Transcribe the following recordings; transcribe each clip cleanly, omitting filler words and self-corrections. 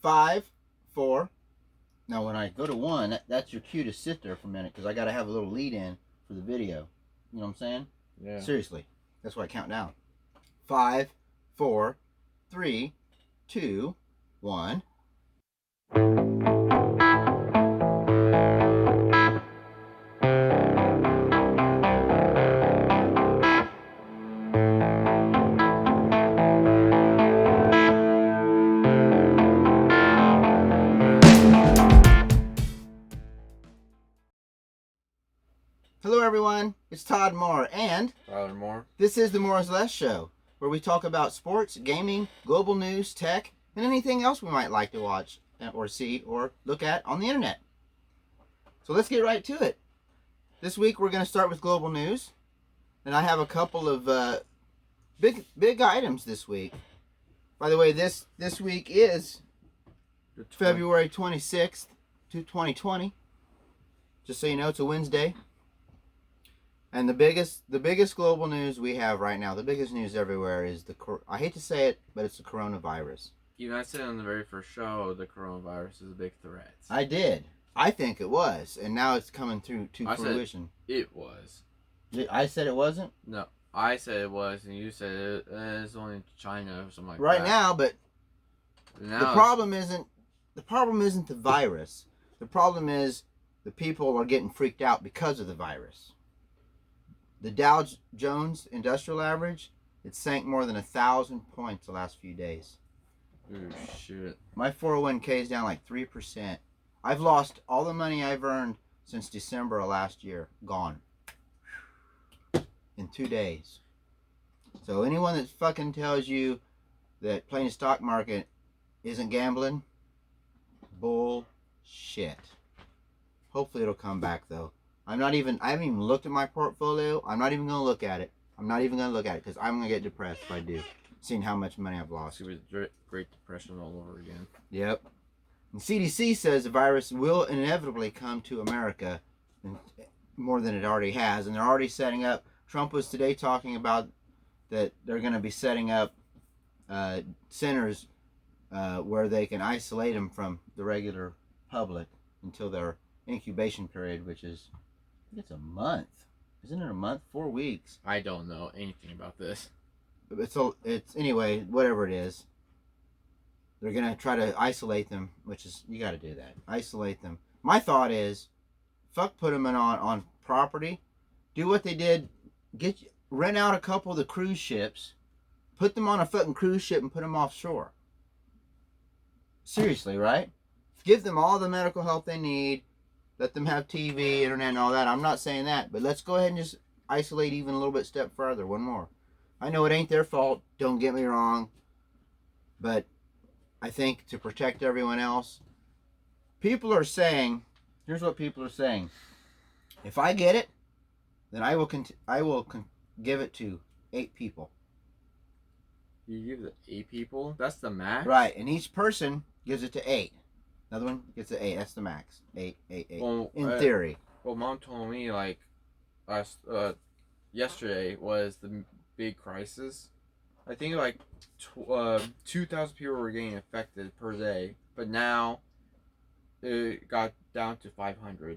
5, 4. Now, when I go to 1, that's your cue to sit there for a minute because I got to have a little lead in for the video. You know what I'm saying? Yeah. Seriously. That's why I count down. 5, 4, 3, 2, 1. Hello everyone, it's Todd Moore, and Tyler Moore. This is the More is Less Show, where we talk about sports, gaming, global news, tech, and anything else we might like to watch or see or look at on the internet. So let's get right to it. This week we're going to start with global news, and I have a couple of big items this week. By the way, this week is February 26th, 2020. Just so you know, it's a Wednesday. And the biggest global news we have right now, the biggest news everywhere is I hate to say it, but it's the coronavirus. You know, I said on the very first show, the coronavirus is a big threat. I did. I think it was, and now it's coming through to fruition. It was. I said it wasn't? No, I said it was, and you said it's only China or something like right that. Now, but now the problem isn't the virus. The problem is the people are getting freaked out because of the virus. The Dow Jones Industrial Average, it sank more than 1,000 points the last few days. Oh, shit. My 401k is down like 3%. I've lost all the money I've earned since December of last year. Gone. In 2 days. So anyone that fucking tells you that playing the stock market isn't gambling, bullshit. Hopefully it'll come back though. I haven't even looked at my portfolio. I'm not even going to look at it. Because I'm going to get depressed if I do, seeing how much money I've lost. It was Great Depression all over again. Yep. And CDC says the virus will inevitably come to America more than it already has. And they're already setting up. Trump was today talking about that they're going to be setting up centers where they can isolate them from the regular public until their incubation period, which is... I think it's a month. Isn't it a month? 4 weeks. I don't know anything about this. It's anyway, whatever it is. They're going to try to isolate them, which is, you got to do that. Isolate them. My thought is, fuck put them on property. Do what they did. Rent out a couple of the cruise ships. Put them on a fucking cruise ship and put them offshore. Seriously, right? Give them all the medical help they need. Let them have TV, internet, and all that. I'm not saying that, but let's go ahead and just isolate even a little bit step further. One more. I know it ain't their fault. Don't get me wrong. But I think to protect everyone else, people are saying, here's what people are saying. If I get it, then I will give it to 8 people. You give it to 8 people? That's the max? Right, and each person gives it to 8. Another one gets an 8. That's the max. 8. Well, in theory. Well, Mom told me like yesterday was the big crisis. I think like 2,000 people were getting affected per day, but now it got down to 500,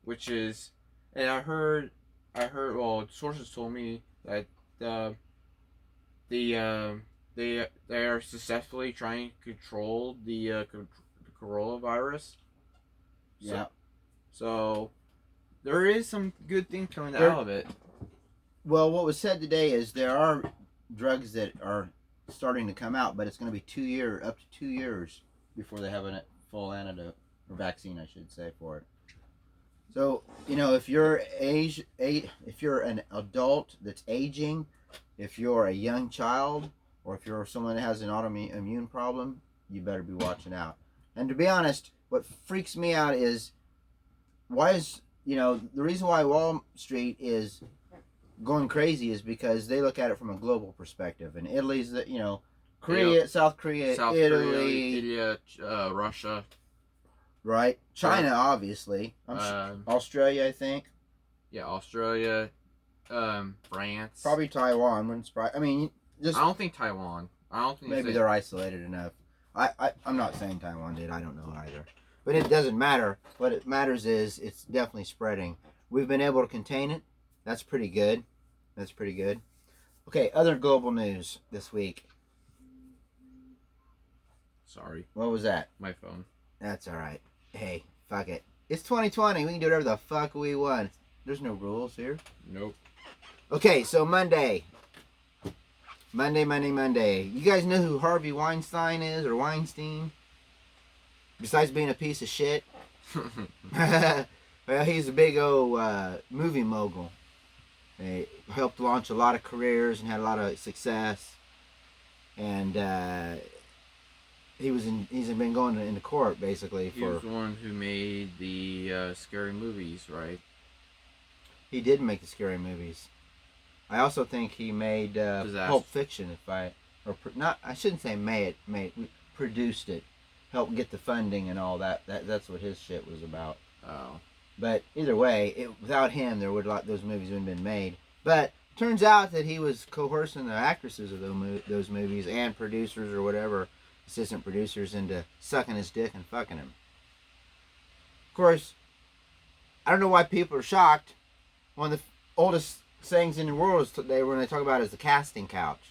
which is, and I heard. Well, sources told me that they are successfully trying to control the coronavirus. Yeah. So there is some good things coming out of it. Well, what was said today is there are drugs that are starting to come out, but it's going to be up to 2 years before they have a full antidote or vaccine, I should say, for it. So, if you're if you're an adult that's aging, if you're a young child, or if you're someone that has an autoimmune problem, you better be watching out. And to be honest, what freaks me out is the reason why Wall Street is going crazy is because they look at it from a global perspective. And Italy's, Korea, South Korea, Italy, Russia. Right? China, obviously. Australia, I think. Yeah, Australia, France. Probably Taiwan. Wouldn't surprise. I mean, I don't think Taiwan. I don't think maybe they're isolated enough. I'm not saying Taiwan did. I don't know either. But it doesn't matter. What it matters is it's definitely spreading. We've been able to contain it. That's pretty good. That's pretty good. Okay, other global news this week. Sorry, What was that? my phone. That's all right. Hey, fuck it. It's 2020. We can do whatever the fuck we want. There's no rules here. Nope. Okay, so Monday. Monday. You guys know who Harvey Weinstein is, or Weinstein? Besides being a piece of shit. Well, he's a big old movie mogul. He helped launch a lot of careers and had a lot of success. And he's been going into court basically He for. was the one who made the scary movies, right? He did make the scary movies. I also think he made Pulp Fiction. I shouldn't say produced it, helped get the funding and all that. That's what his shit was about. Oh. But either way, without him, those movies wouldn't have been made. But turns out that he was coercing the actresses of those movies and producers or whatever, assistant producers, into sucking his dick and fucking him. Of course, I don't know why people are shocked. One of the oldest sayings in the world is when they talk about it is the casting couch.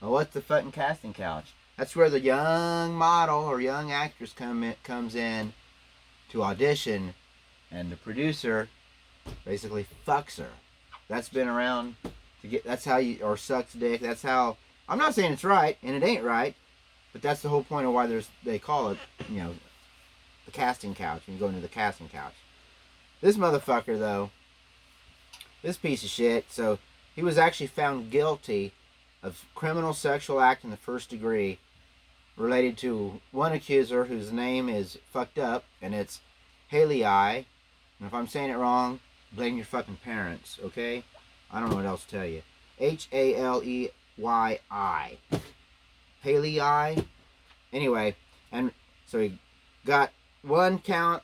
Well, what's the fucking casting couch? That's where the young model or young actress comes in to audition, and the producer basically fucks her. That's been around to get. That's how you, or sucks dick. That's how. I'm not saying it's right, and it ain't right, but that's the whole point of why they call it, the casting couch. When you go into the casting couch. This motherfucker though. This piece of shit. So he was actually found guilty of criminal sexual act in the first degree related to one accuser whose name is fucked up, and it's Haley I. And if I'm saying it wrong, blame your fucking parents, okay? I don't know what else to tell you. Haleyyi. Haley I. Anyway, and so he got one count,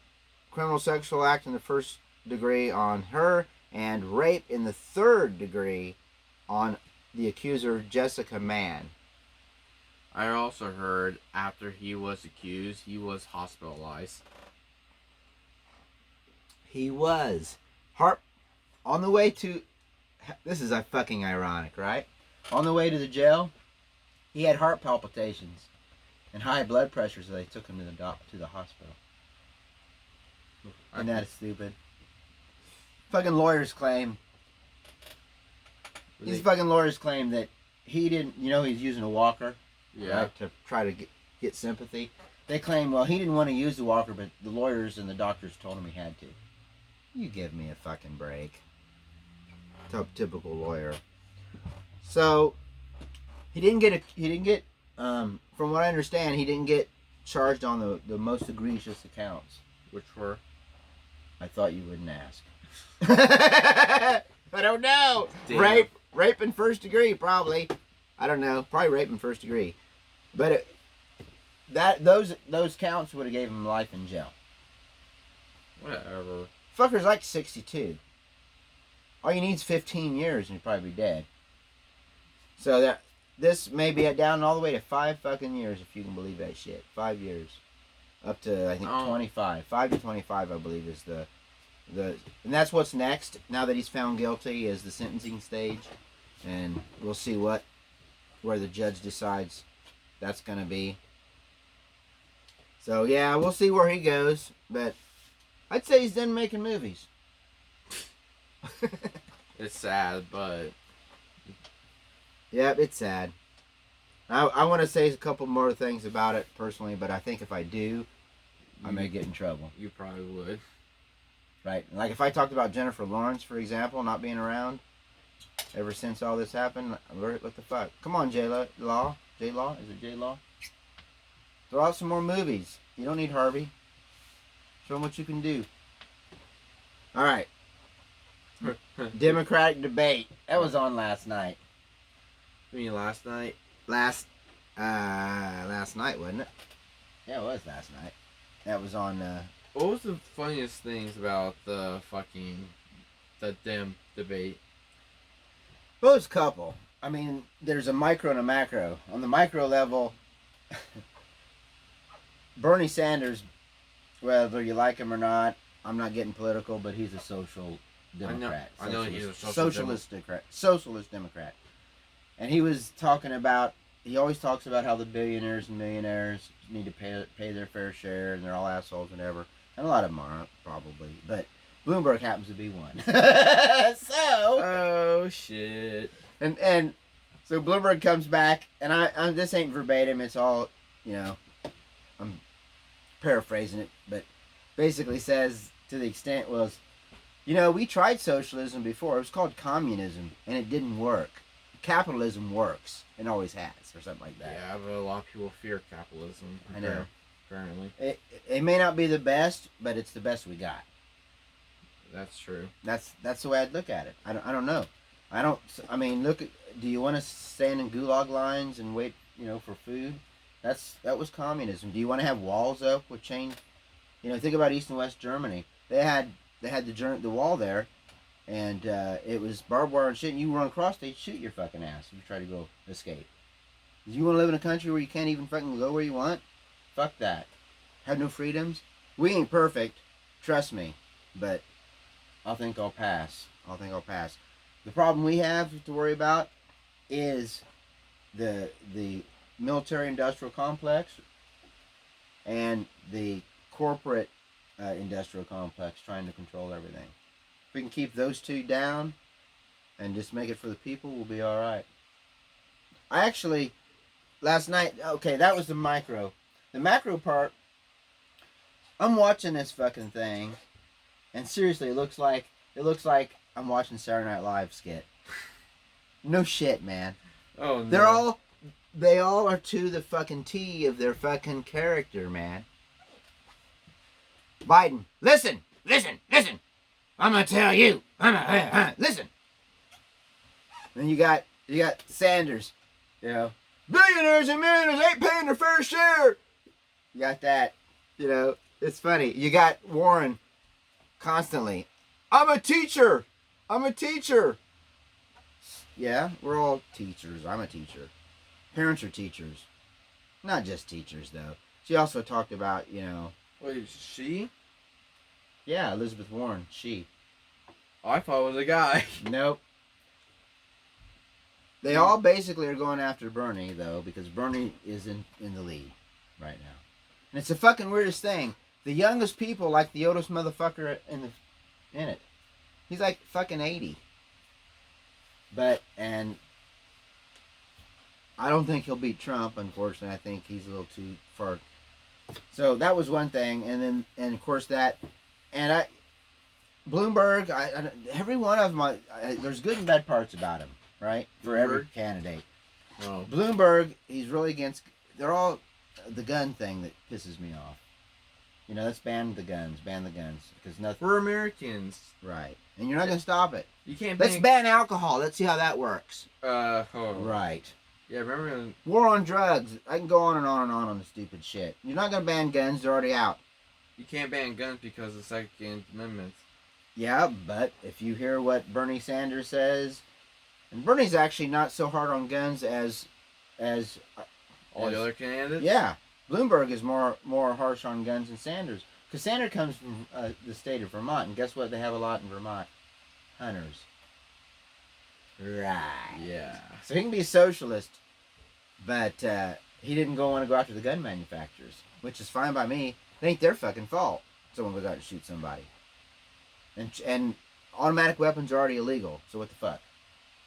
criminal sexual act in the first degree on her, and rape in the third degree on the accuser, Jessica Mann. I also heard after he was accused, he was hospitalized. He was. On the way to... This is fucking ironic, right? On the way to the jail, he had heart palpitations and high blood pressure, so they took him to the hospital. And that is stupid. Fucking lawyers claim... These fucking lawyers claim that he didn't... he's using a walker. Yeah. Right, to try to get sympathy. They claim, well, he didn't want to use the walker, but the lawyers and the doctors told him he had to. You give me a fucking break. Typical lawyer. So he didn't get from what I understand, he didn't get charged on the most egregious accounts. Which were? I thought you wouldn't ask. I don't know. Damn. Rape in first degree, probably. I don't know. Probably rape in first degree. But those counts would have gave him life in jail. Whatever. Fucker's like 62. All you need is 15 years and you'd probably be dead. So this may be down all the way to 5 fucking years, if you can believe that shit. 5 years. Up to, I think, 25. 5 to 25, I believe, is the and that's what's next. Now that he's found guilty, is the sentencing stage. And we'll see where the judge decides that's going to be. So, yeah, we'll see where he goes. But I'd say he's done making movies. It's sad, but... Yep, it's sad. I want to say a couple more things about it personally, but I think if I do, I may get in trouble. You probably would. Right? Like if I talked about Jennifer Lawrence, for example, not being around ever since all this happened, what the fuck? Come on, J-Law. J-Law? Is it J-Law? Throw out some more movies. You don't need Harvey. Show him what you can do. All right. Democratic debate. That was on last night. You mean last night? Last night, wasn't it? Yeah, it was last night. That was on... What was the funniest things about the damn debate? Well, there's a couple. I mean, there's a micro and a macro. On the micro level, Bernie Sanders, whether you like him or not, I'm not getting political, but he's a social democrat. I know he's a Socialist democrat. And he was talking about, he always talks about how the billionaires and millionaires need to pay their fair share, and they're all assholes and ever. And a lot of them aren't, probably. But Bloomberg happens to be one. So. Oh, shit. And so Bloomberg comes back, and I this ain't verbatim, it's all, I'm paraphrasing it, but basically says, to the extent was, we tried socialism before. It was called communism, and it didn't work. Capitalism works, and always has, or something like that. Yeah, but a lot of people fear capitalism. I know. Apparently. It may not be the best, but it's the best we got. That's true. That's the way I'd look at it. I don't know. Do you want to stand in gulag lines and wait, for food? That was communism. Do you want to have walls up with chain? Think about East and West Germany. They had the wall there, and it was barbed wire and shit. And you run across, they'd shoot your fucking ass if you try to go escape. Do you want to live in a country where you can't even fucking go where you want? Fuck that. Have no freedoms. We ain't perfect, trust me, but I think I'll pass. The problem we have to worry about is the military-industrial complex and the corporate industrial complex trying to control everything. If we can keep those two down and just make it for the people, we'll be all right. I actually, last night, okay, that was the micro. The macro part, I'm watching this fucking thing, and seriously, it looks like I'm watching Saturday Night Live skit. No shit, man. Oh no. They all are to the fucking T of their fucking character, man. Biden, listen. I'm gonna tell you. Listen. Then you got Sanders. Billionaires and millionaires ain't paying their fair share. You got that. It's funny. You got Warren constantly. I'm a teacher. Yeah, we're all teachers. I'm a teacher. Parents are teachers. Not just teachers, though. She also talked about, Wait, she? Yeah, Elizabeth Warren. She. Oh, I thought it was a guy. Nope. They all basically are going after Bernie, though, because Bernie is in the lead right now. And it's the fucking weirdest thing. The youngest people like the oldest motherfucker in it. He's like fucking 80. And I don't think he'll beat Trump, unfortunately. I think he's a little too far. So that was one thing. And of course Bloomberg, every one of them, there's good and bad parts about him, right? For every candidate. Oh. Bloomberg, he's really against, they're all the gun thing that pisses me off. Let's ban the guns, because nothing. We're Americans. Right. And you're not going to stop it. You can't Let's ban alcohol. Let's see how that works. Right. Yeah, remember when... War on drugs. I can go on and on and on the stupid shit. You're not going to ban guns. They're already out. You can't ban guns because of the Second Amendment. Yeah, but if you hear what Bernie Sanders says, and Bernie's actually not so hard on guns as all the other candidates? Yeah. Bloomberg is more harsh on guns than Sanders. Because Sanders comes from the state of Vermont, and guess what? They have a lot in Vermont. Hunters. Right. Yeah. So he can be a socialist, but he didn't want to go after the gun manufacturers, which is fine by me. It ain't their fucking fault someone goes out and shoots somebody. And automatic weapons are already illegal, so what the fuck?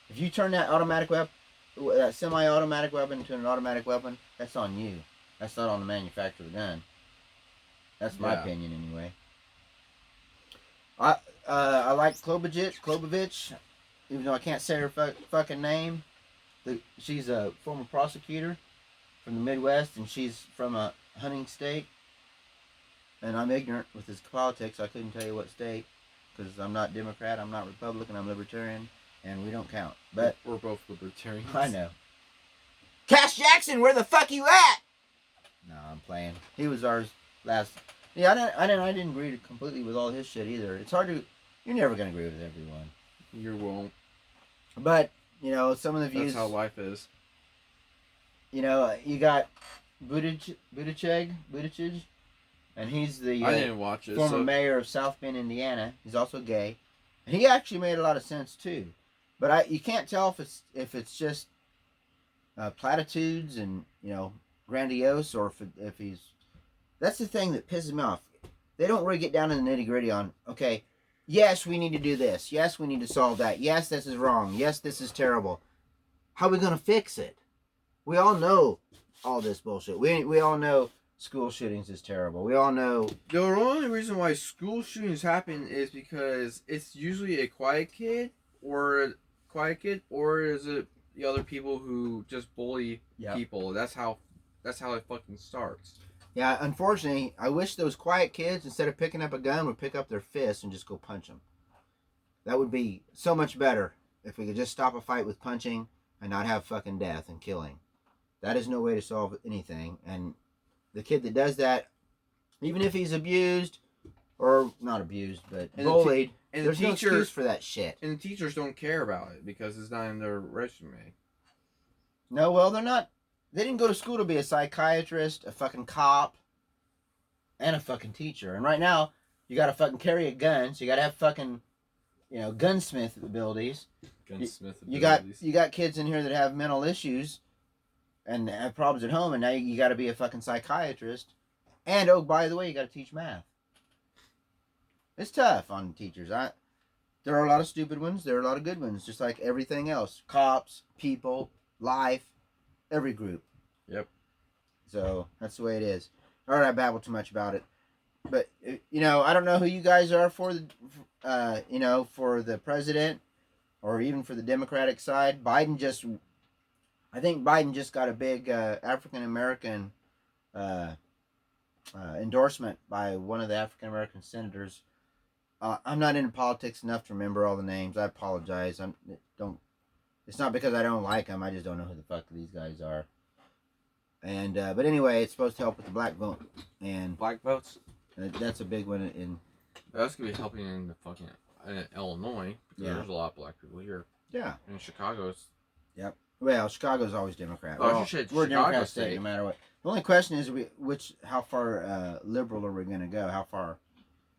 If you turn that that semi-automatic weapon into an automatic weapon, that's on you. That's not on the manufacturer of the gun. That's my opinion, anyway. I like Klobovich, even though I can't say her fucking name. She's a former prosecutor from the Midwest, and she's from a hunting state. And I'm ignorant with his politics. I couldn't tell you what state, because I'm not Democrat, I'm not Republican, I'm Libertarian, and we don't count. But we're both Libertarians. I know. Cash Jackson, where the fuck you at? No, I'm playing. He was ours last. Yeah, I didn't agree completely with all his shit either. It's hard to. You're never gonna agree with everyone. You won't. But some of the views. That's how life is. You got Buttigieg, and he's the I didn't watch it. former mayor of South Bend, Indiana. He's also gay, and he actually made a lot of sense too. But you can't tell if it's just platitudes and grandiose, or if he's. That's the thing that pisses me off. They don't really get down in the nitty gritty on, okay, yes, we need to do this. Yes, we need to solve that. Yes, this is wrong. Yes, this is terrible. How are we going to fix it? We all know all this bullshit. We all know school shootings is terrible. We all know. The only reason why school shootings happen is because it's usually a quiet kid, or is it the other people who just bully people? That's how it fucking starts. Yeah, unfortunately, I wish those quiet kids, instead of picking up a gun, would pick up their fists and just go punch them. That would be so much better if we could just stop a fight with punching and not have fucking death and killing. That is no way to solve anything. And the kid that does that, even if he's abused, or not abused, but bullied, there's no excuse for that shit. And the teachers don't care about it because it's not in their resume. No, well, they're not. They didn't go to school to be a psychiatrist, a fucking cop, and a fucking teacher. And right now, you gotta fucking carry a gun, so you gotta have fucking, gunsmith abilities. You got kids in here that have mental issues and have problems at home, and now you gotta be a fucking psychiatrist. And, oh, by the way, you gotta teach math. It's tough on teachers. There are a lot of stupid ones. There are a lot of good ones, just like everything else. Cops, people, life. Every group. Yep. So that's the way it is. All right, I babbled too much about it, but I don't know who you guys are for the, for the president, or even for the Democratic side. I think Biden just got a big African American endorsement by one of the African American senators. I'm not into politics enough to remember all the names. I apologize. It's not because I don't like them. I just don't know who the fuck these guys are. And but anyway, it's supposed to help with the black vote. And black votes. That's a big one. That's gonna be helping in the fucking Illinois, because there's a lot of black people here. Yeah. And Chicago's. Yep. Well, Chicago's always Democrat. We're Chicago Democrat state, no matter what. The only question is, how far liberal are we gonna go? How far?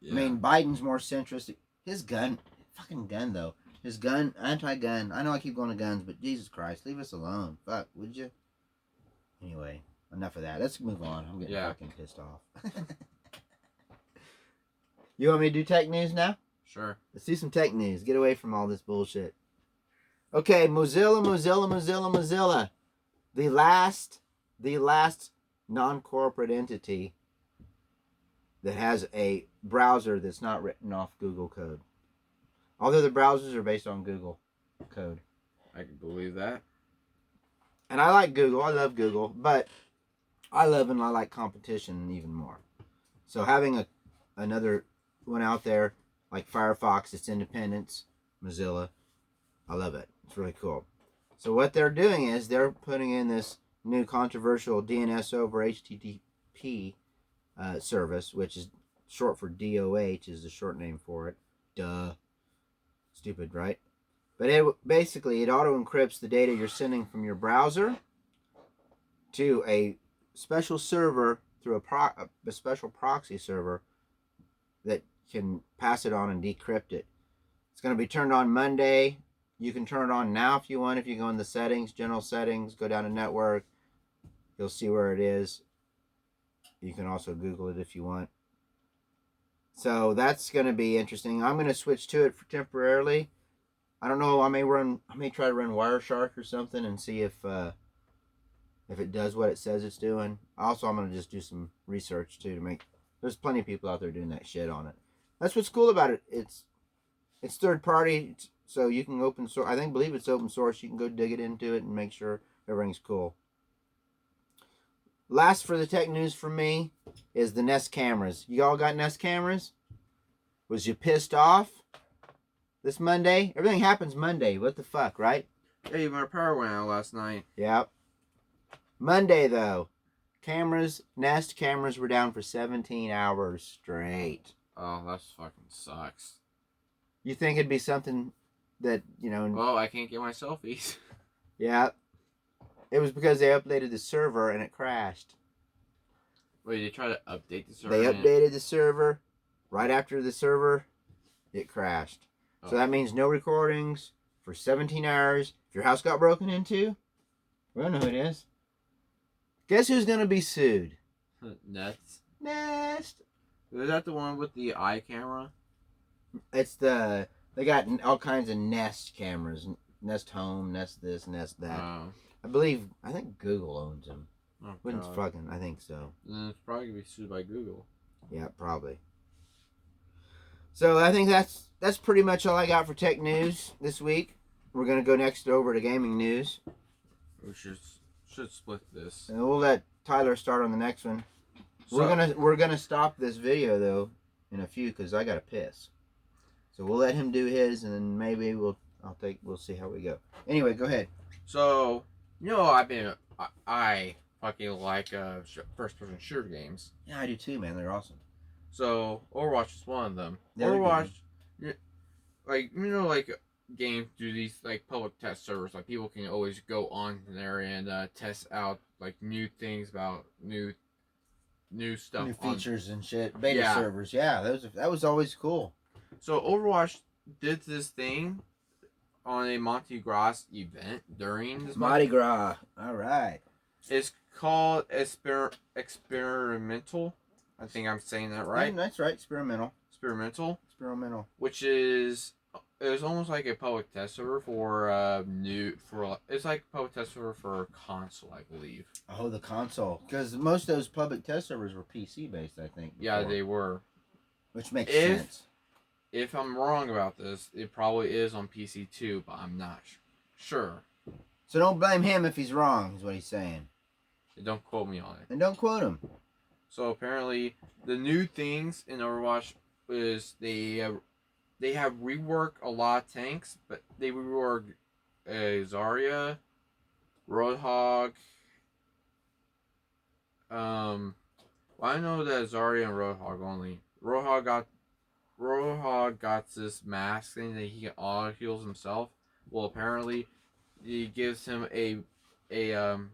Yeah. I mean, Biden's more centrist. His fucking gun though. His gun, anti-gun. I know I keep going to guns, but Jesus Christ, leave us alone. Fuck, would you? Anyway, enough of that. Let's move on. I'm getting fucking pissed off. You want me to do tech news now? Sure. Let's do some tech news. Get away from all this bullshit. Okay, Mozilla. The last non-corporate entity that has a browser that's not written off Google code. All the other browsers are based on Google code. I can believe that. And I like Google. I love Google. But I like competition even more. So having another one out there like Firefox, it's independent, Mozilla, I love it. It's really cool. So what they're doing is they're putting in this new controversial DNS over HTTP service, which is short for DOH, is the short name for it. Duh. Stupid, right? But it auto encrypts the data you're sending from your browser to a special server through a special proxy server that can pass it on and decrypt it. It's going to be turned on Monday. You can turn it on now if you want. If you go in the settings, general settings, go down to network, you'll see where it is. You can also Google it if you want. So that's going to be interesting. I'm going to switch to it temporarily. I don't know. I may try to run Wireshark or something and see if it does what it says it's doing. Also, I'm going to just do some research too to make. There's plenty of people out there doing that shit on it. That's what's cool about it. It's third party, so you can open source. Believe it's open source. You can go dig it into it and make sure everything's cool. Last for the tech news from me is the Nest cameras. You all got Nest cameras? Was you pissed off this Monday? Everything happens Monday. What the fuck, right? Hey, my power went out last night. Yep. Monday, though, Nest cameras were down for 17 hours straight. Oh, that fucking sucks. You think it'd be something that, Well, I can't get my selfies. Yeah. It was because they updated the server and it crashed. Wait, they try to update the server. They updated the server. Right after the server, it crashed. So that means no recordings for 17 hours. If your house got broken into, we don't know who it is. Guess who's going to be sued? Nest. Nest. Is that the one with the eye camera? It's they got all kinds of Nest cameras. Nest Home, Nest this, Nest that. I think Google owns them. Oh, I think so. Then it's probably going to be sued by Google. Yeah, probably. So I think that's pretty much all I got for tech news this week. We're going to go next over to gaming news. We should split this. And we'll let Tyler start on the next one. So, we're gonna stop this video though in a few because I gotta piss. So we'll let him do his, and then maybe we'll see how we go. Anyway, go ahead. So I fucking like first-person shooter games. Yeah, I do too, man. They're awesome. So Overwatch is one of them. They're Overwatch, like games do these like public test servers. Like people can always go on there and test out like new things about new stuff, new features and shit. Beta servers. Yeah, that was always cool. So Overwatch did this thing on a Mardi Gras event during this Mardi Gras. All right. It's called experimental. I think I'm saying that right. Yeah, that's right. Experimental. Which is it was almost like a public test server for it's like a public test server for console, I believe. Oh, the console, because most of those public test servers were PC based, I think. Before. Yeah, they were. Which makes sense. If I'm wrong about this, it probably is on PC too, but I'm not sure. So don't blame him if he's wrong, is what he's saying. Don't quote me on it. And don't quote him. So apparently, the new things in Overwatch is they have reworked a lot of tanks, but they reworked Zarya, Roadhog. Well, I know that Zarya and Roadhog only. Roadhog got this mask thing that he can auto heals himself. Well, apparently, it gives him a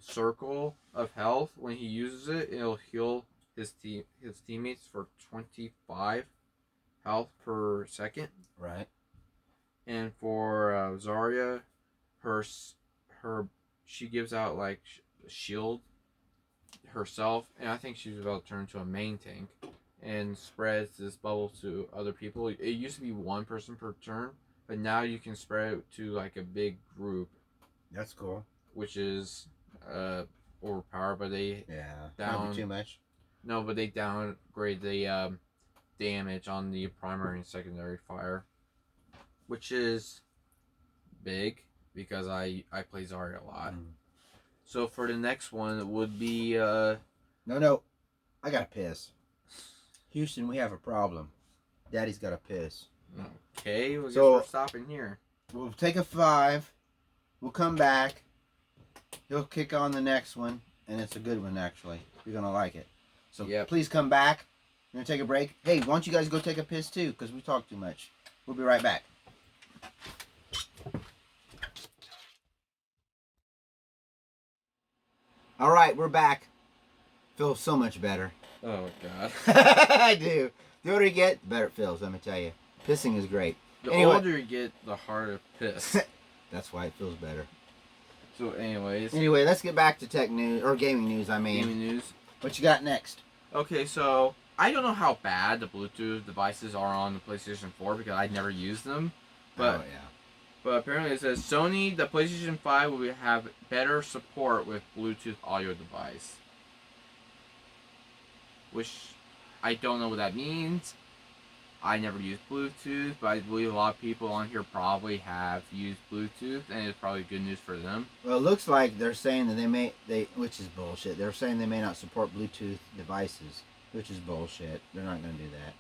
circle of health when he uses it. It'll heal his teammates for 25 health per second. Right. And for Zarya, she gives out like a shield herself, and I think she's about to turn into a main tank and spreads this bubble to other people. It used to be one person per turn, but now you can spread it to like a big group. That's cool. Which is overpowered, but they not too much. No, but they downgrade the damage on the primary and secondary fire, which is big because I play Zarya a lot. So for the next one, it would be No, I gotta piss. Houston, we have a problem. Daddy's gotta piss. Okay, well, guess we're stopping here. We'll take a 5. We'll come back. He'll kick on the next one, and it's a good one actually. You're gonna like it. So please come back. We're gonna take a break. Hey, why don't you guys go take a piss too? Because we talk too much. We'll be right back. All right, we're back. Feels so much better. Oh God. I do. The older you get, the better it feels. Let me tell you, pissing is great. The older you get, the harder piss. That's why it feels better. So, anyways. Anyway, let's get back to tech news or gaming news. Gaming news. What you got next? Okay, so I don't know how bad the Bluetooth devices are on the PlayStation 4 because I never used them. But But apparently it says Sony, the PlayStation 5 will have better support with Bluetooth audio device. Which I don't know what that means. I never used Bluetooth, but I believe a lot of people on here probably have used Bluetooth, and it's probably good news for them. Well, it looks like they're saying that which is bullshit. They're saying they may not support Bluetooth devices, which is bullshit. They're not going to do that.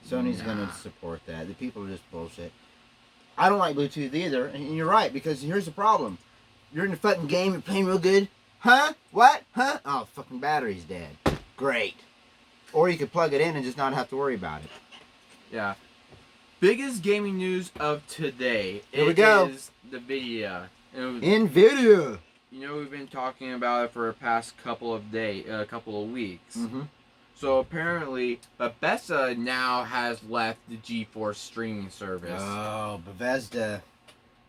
Sony's going to support that. The people are just bullshit. I don't like Bluetooth either, and you're right, because here's the problem. You're in a fucking game, you're playing real good. Huh? What? Huh? Oh, fucking battery's dead. Great. Or you could plug it in and just not have to worry about it. Yeah. Biggest gaming news of today Here we go. Is NVIDIA. NVIDIA. You know, we've been talking about it for the past couple of weeks. Mm-hmm. So apparently, Bethesda now has left the GeForce streaming service. Oh, Bethesda.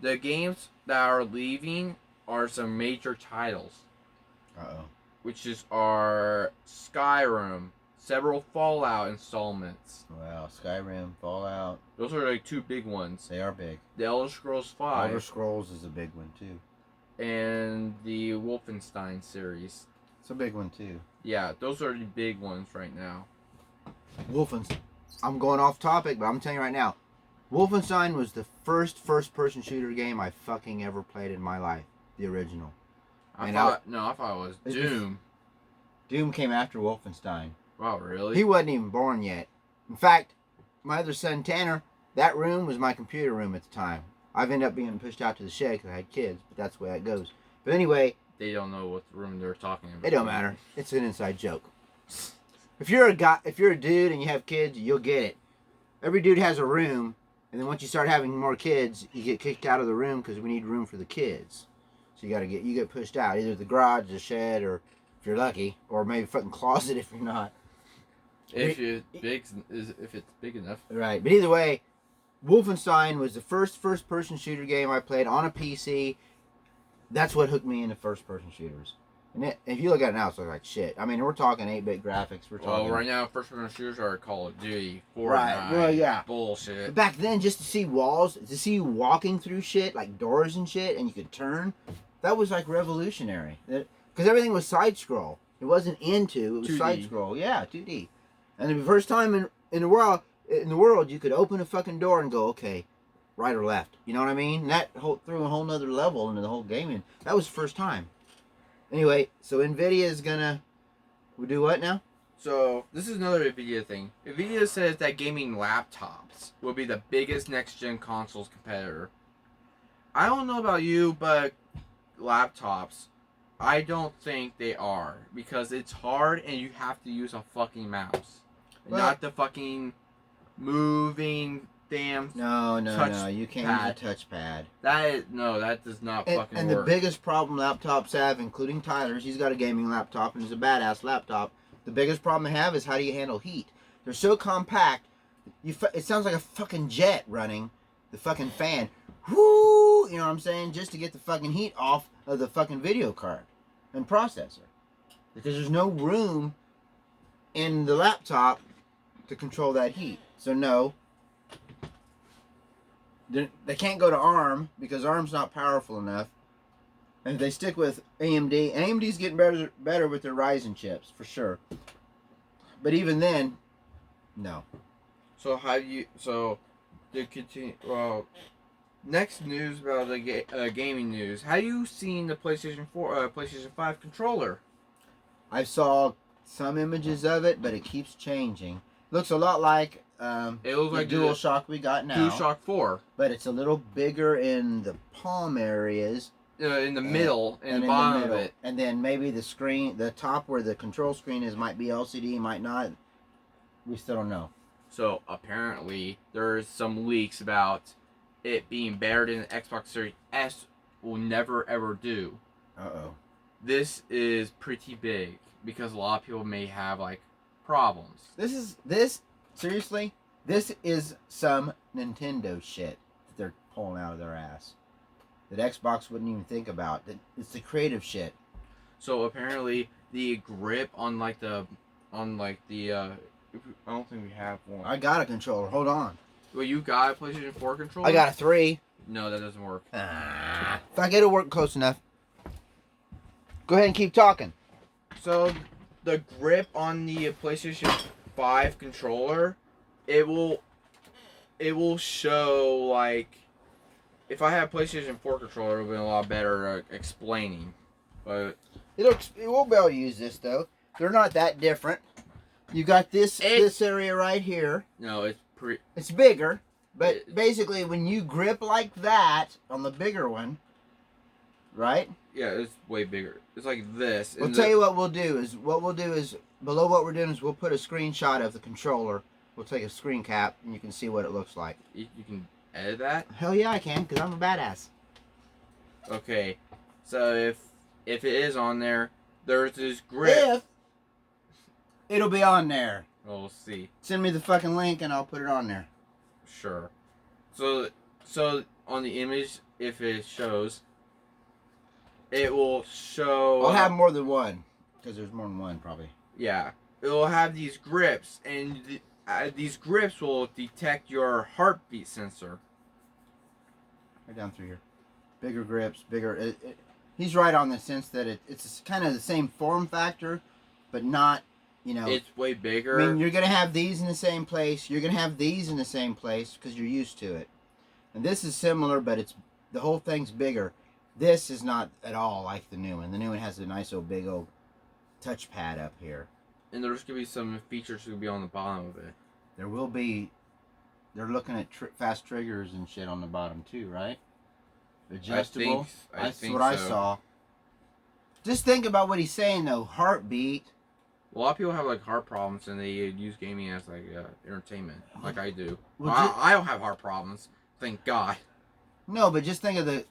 The games that are leaving are some major titles, Uh-oh. which are Skyrim, several Fallout installments. Wow, Skyrim, Fallout. Those are like two big ones. They are big. The Elder Scrolls V. Elder Scrolls is a big one, too. And the Wolfenstein series. It's a big one, too. Yeah, those are the big ones right now. Wolfenstein. I'm going off topic, but I'm telling you right now. Wolfenstein was the first-person shooter game I fucking ever played in my life. The original. I thought it was Doom. Doom came after Wolfenstein. Wow, really? He wasn't even born yet. In fact, my other son, Tanner, that room was my computer room at the time. I've ended up being pushed out to the shed because I had kids, but that's the way that goes. But anyway... They don't know what room they're talking about. It don't matter. It's an inside joke. If you're a dude and you have kids, you'll get it. Every dude has a room, and then once you start having more kids, you get kicked out of the room because we need room for the kids. So you get pushed out, either the garage, the shed, or if you're lucky, or maybe fucking closet if you're not. If it's big enough. Right, but either way, Wolfenstein was the first-person shooter game I played on a PC. That's what hooked me into first-person shooters. And if you look at it now, it's like shit. I mean, we're talking 8-bit graphics. We're talking. Well, right now, first-person shooters are Call of Duty, Fortnite. Right. Well, yeah. Bullshit. But back then, just to see walls, to see you walking through shit like doors and shit, and you could turn, that was like revolutionary. Because everything was side scroll. It wasn't into. It was 2D. side scroll. Yeah, 2D. And the first time in the world, you could open a fucking door and go, okay, right or left. You know what I mean? And that threw a whole nother level into the whole gaming. That was the first time. Anyway, so NVIDIA is gonna... We do what now? So, this is another NVIDIA thing. NVIDIA says that gaming laptops will be the biggest next-gen consoles competitor. I don't know about you, but laptops, I don't think they are. Because it's hard and you have to use a fucking mouse. Well, not the fucking moving damn No. You can't use a touchpad. That does not fucking work. And the biggest problem laptops have, including Tyler's, he's got a gaming laptop and it's a badass laptop. The biggest problem they have is how do you handle heat? They're so compact, it sounds like a fucking jet running the fucking fan. Whoo! You know what I'm saying? Just to get the fucking heat off of the fucking video card and processor. Because there's no room in the laptop to control that heat. So no. They can't go to ARM because ARM's not powerful enough. And if they stick with AMD, and AMD's getting better with their Ryzen chips, for sure. But even then, no. So to continue, next news about the gaming news. Have you seen the PlayStation 4, PlayStation 5 controller? I saw some images of it, but it keeps changing. Looks a lot like It looks like the DualShock we got now. DualShock 4. But it's a little bigger in the palm areas. In the middle and the bottom of it. And then maybe the screen, the top where the control screen is, might be LCD, might not. We still don't know. So apparently there's some leaks about it being better than the Xbox Series S will never ever do. Uh-oh. This is pretty big because a lot of people may have like problems. Seriously, this is some Nintendo shit that they're pulling out of their ass. That Xbox wouldn't even think about. It's the creative shit. So apparently the grip on the I don't think we have one. I got a controller. Hold on. Well, you got a PlayStation 4 controller? I got a 3. No, that doesn't work. If I get it work close enough. Go ahead and keep talking. So the grip on the PlayStation 5 controller, it will show like if I had a PlayStation 4 controller, it would have been a lot better explaining. But it won't be able to use this though. They're not that different. You got this area right here. No, it's bigger, but basically when you grip like that on the bigger one, right? Yeah, it's way bigger. It's like this. We'll tell you what we'll do is below what we're doing is we'll put a screenshot of the controller. We'll take a screen cap and you can see what it looks like. You can edit that? Hell yeah, I can, because I'm a badass. Okay, so if it is on there, there's this grip. It'll be on there. Well, we'll see. Send me the fucking link and I'll put it on there. Sure. So on the image, if it shows, it will show. I'll have more than one, because there's more than one probably. Yeah, it will have these grips, and these grips will detect your heartbeat sensor. Right down through here. Bigger grips, bigger. He's right on the sense that it's kind of the same form factor, but not, you know. It's way bigger. I mean, you're going to have these in the same place. You're going to have these in the same place because you're used to it. And this is similar, but the whole thing's bigger. This is not at all like the new one. The new one has a nice old big old touchpad up here. And there's going to be some features going to be on the bottom of it. There will be. They're looking at fast triggers and shit on the bottom too, right? Adjustable. I That's think what so. I saw. Just think about what he's saying though. Heartbeat. A lot of people have like heart problems and they use gaming as like entertainment, like I do. Well, I don't have heart problems, thank God. No, but just think of the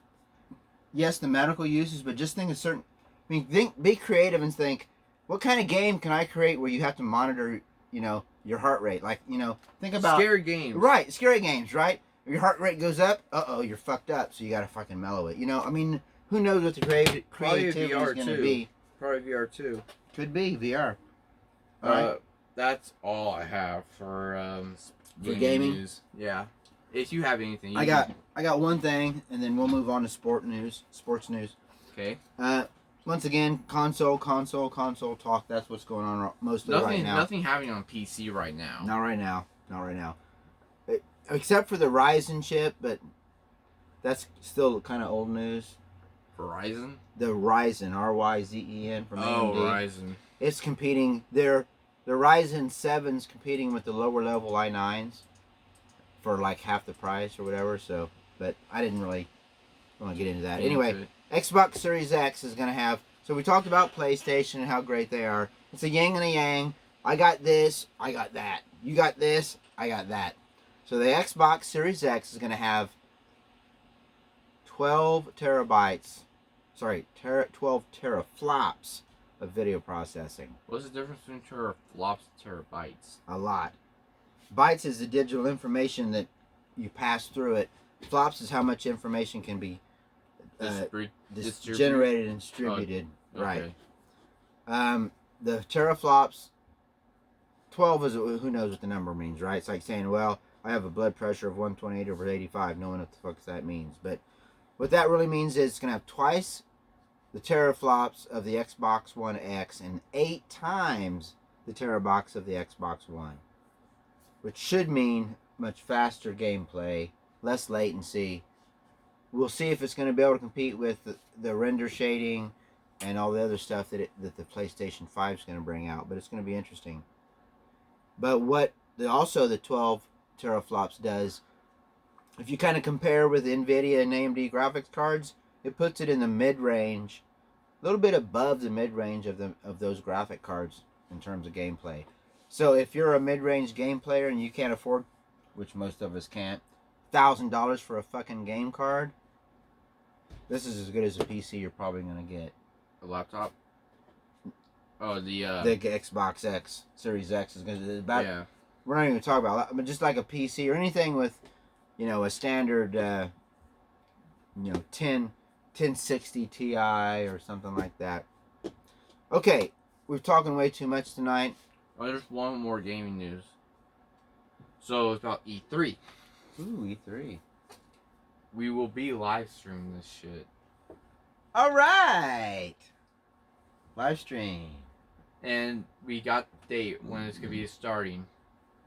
medical uses, but just think of certain. I mean, be creative and think, what kind of game can I create where you have to monitor, you know, your heart rate? Like, you know, think about scary games. Right, scary games, right? If your heart rate goes up, you're fucked up. So you gotta fucking mellow it. You know, I mean, who knows what the creativity is gonna be? Probably VR too. Could be VR. All right. That's all I have for gaming news. Yeah. If you have anything, I got one thing, and then we'll move on to sports news. Okay. Once again, console talk. That's what's going on mostly right now. Nothing happening on PC right now. Not right now. Except for the Ryzen chip, but that's still kind of old news. Verizon? The Ryzen, R-Y-Z-E-N from AMD. Ryzen. It's competing. The Ryzen 7's competing with the lower level i9s for like half the price or whatever. So, but I didn't really want to get into that. Anyway, Xbox Series X is going to have. So we talked about PlayStation and how great they are. It's a yin and a yang. I got this. I got that. You got this. I got that. So the Xbox Series X is going to have 12 terabytes. Sorry, 12 teraflops of video processing. What's the difference between teraflops and terabytes? A lot. Bytes is the digital information that you pass through it. Flops is how much information can be generated and distributed. Oh, okay. Right. The teraflops, 12 is, who knows what the number means, right? It's like saying, well, I have a blood pressure of 128/85. No one knows what the fuck that means. But what that really means is it's going to have twice the teraflops of the Xbox One X and 8 times the terabytes of the Xbox One. Which should mean much faster gameplay, less latency. We'll see if it's going to be able to compete with the render shading and all the other stuff that the PlayStation 5 is going to bring out. But it's going to be interesting. But what also the 12 teraflops does, if you kind of compare with NVIDIA and AMD graphics cards, it puts it in the mid-range, a little bit above the mid-range of those graphic cards in terms of gameplay. So if you're a mid-range game player and you can't afford, which most of us can't, $1,000 for a fucking game card, this is as good as a PC you're probably going to get. A laptop? Oh, the Xbox X, Series X is going to about. Yeah. We're not even going to talk about that, but just like a PC or anything with, you know, a standard, 1060 Ti or something like that. Okay, we've talking way too much tonight. Oh, there's one more gaming news. So it's about E3. Ooh, E3. We will be live streaming this shit. All right. Live stream. And we got the date when it's going to be starting.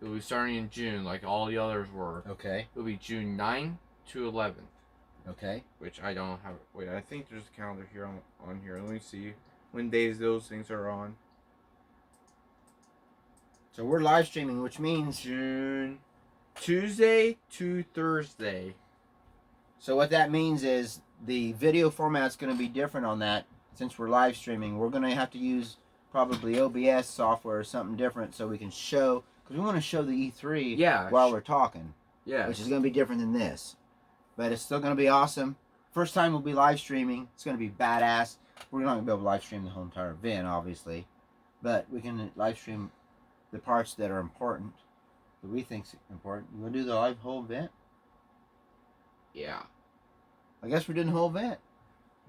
It will be starting in June like all the others were. Okay. It will be June 9 to 11th. Okay. Which I don't have. Wait, I think there's a calendar here on here. Let me see when days those things are on. So we're live streaming, which means June Tuesday to Thursday. So what that means is the video format's going to be different on that. Since we're live streaming, we're going to have to use probably OBS software or something different so we can show, because we want to show the E3 while we're talking. Yeah. Which is going to be different than this. But it's still going to be awesome. First time we'll be live streaming. It's going to be badass. We're not going to be able to live stream the whole entire event, obviously. But we can live stream the parts that are important, that we think's important. You want to do the whole event? Yeah. I guess we're doing the whole event.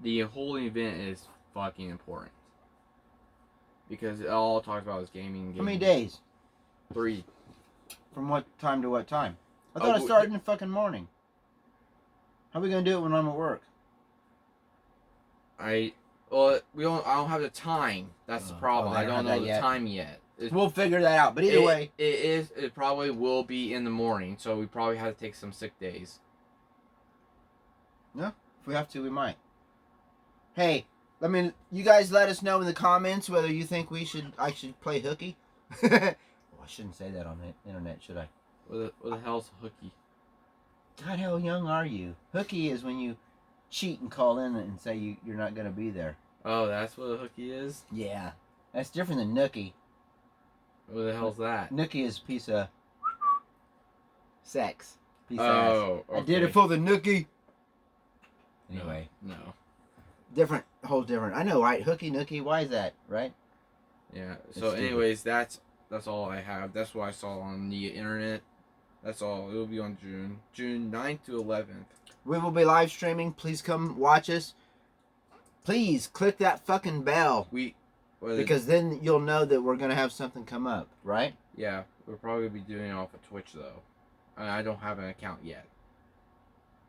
The whole event is fucking important. Because it all talks about is gaming. How many days? 3. From what time to what time? I thought it started in the fucking morning. How are we gonna do it when I'm at work? I don't have the time. That's the problem. they I don't don't have know that the yet. time yet. We'll figure that out. But either way, it probably will be in the morning. So we probably have to take some sick days. Yeah, if we have to, we might. Hey, you guys let us know in the comments whether you think I should play hooky. Well, I shouldn't say that on the internet, should I? What the hell's a hooky? God, how young are you? Hooky is when you cheat and call in and say you're not going to be there. Oh, that's what a hooky is? Yeah. That's different than nookie. What the hell's that? Nookie is a piece of sex. Piece of Oh, ass. okay. I did it for the nookie. Anyway. No. Whole different. I know, right? Hooky, nookie. Why is that, right? Yeah. So, anyways, that's all I have. That's what I saw on the internet. That's all. It will be on June 9th to 11th. We will be live streaming. Please come watch us. Please click that fucking bell. Because then you'll know that we're going to have something come up, right? Yeah. We'll probably be doing it off of Twitch, though. I don't have an account yet.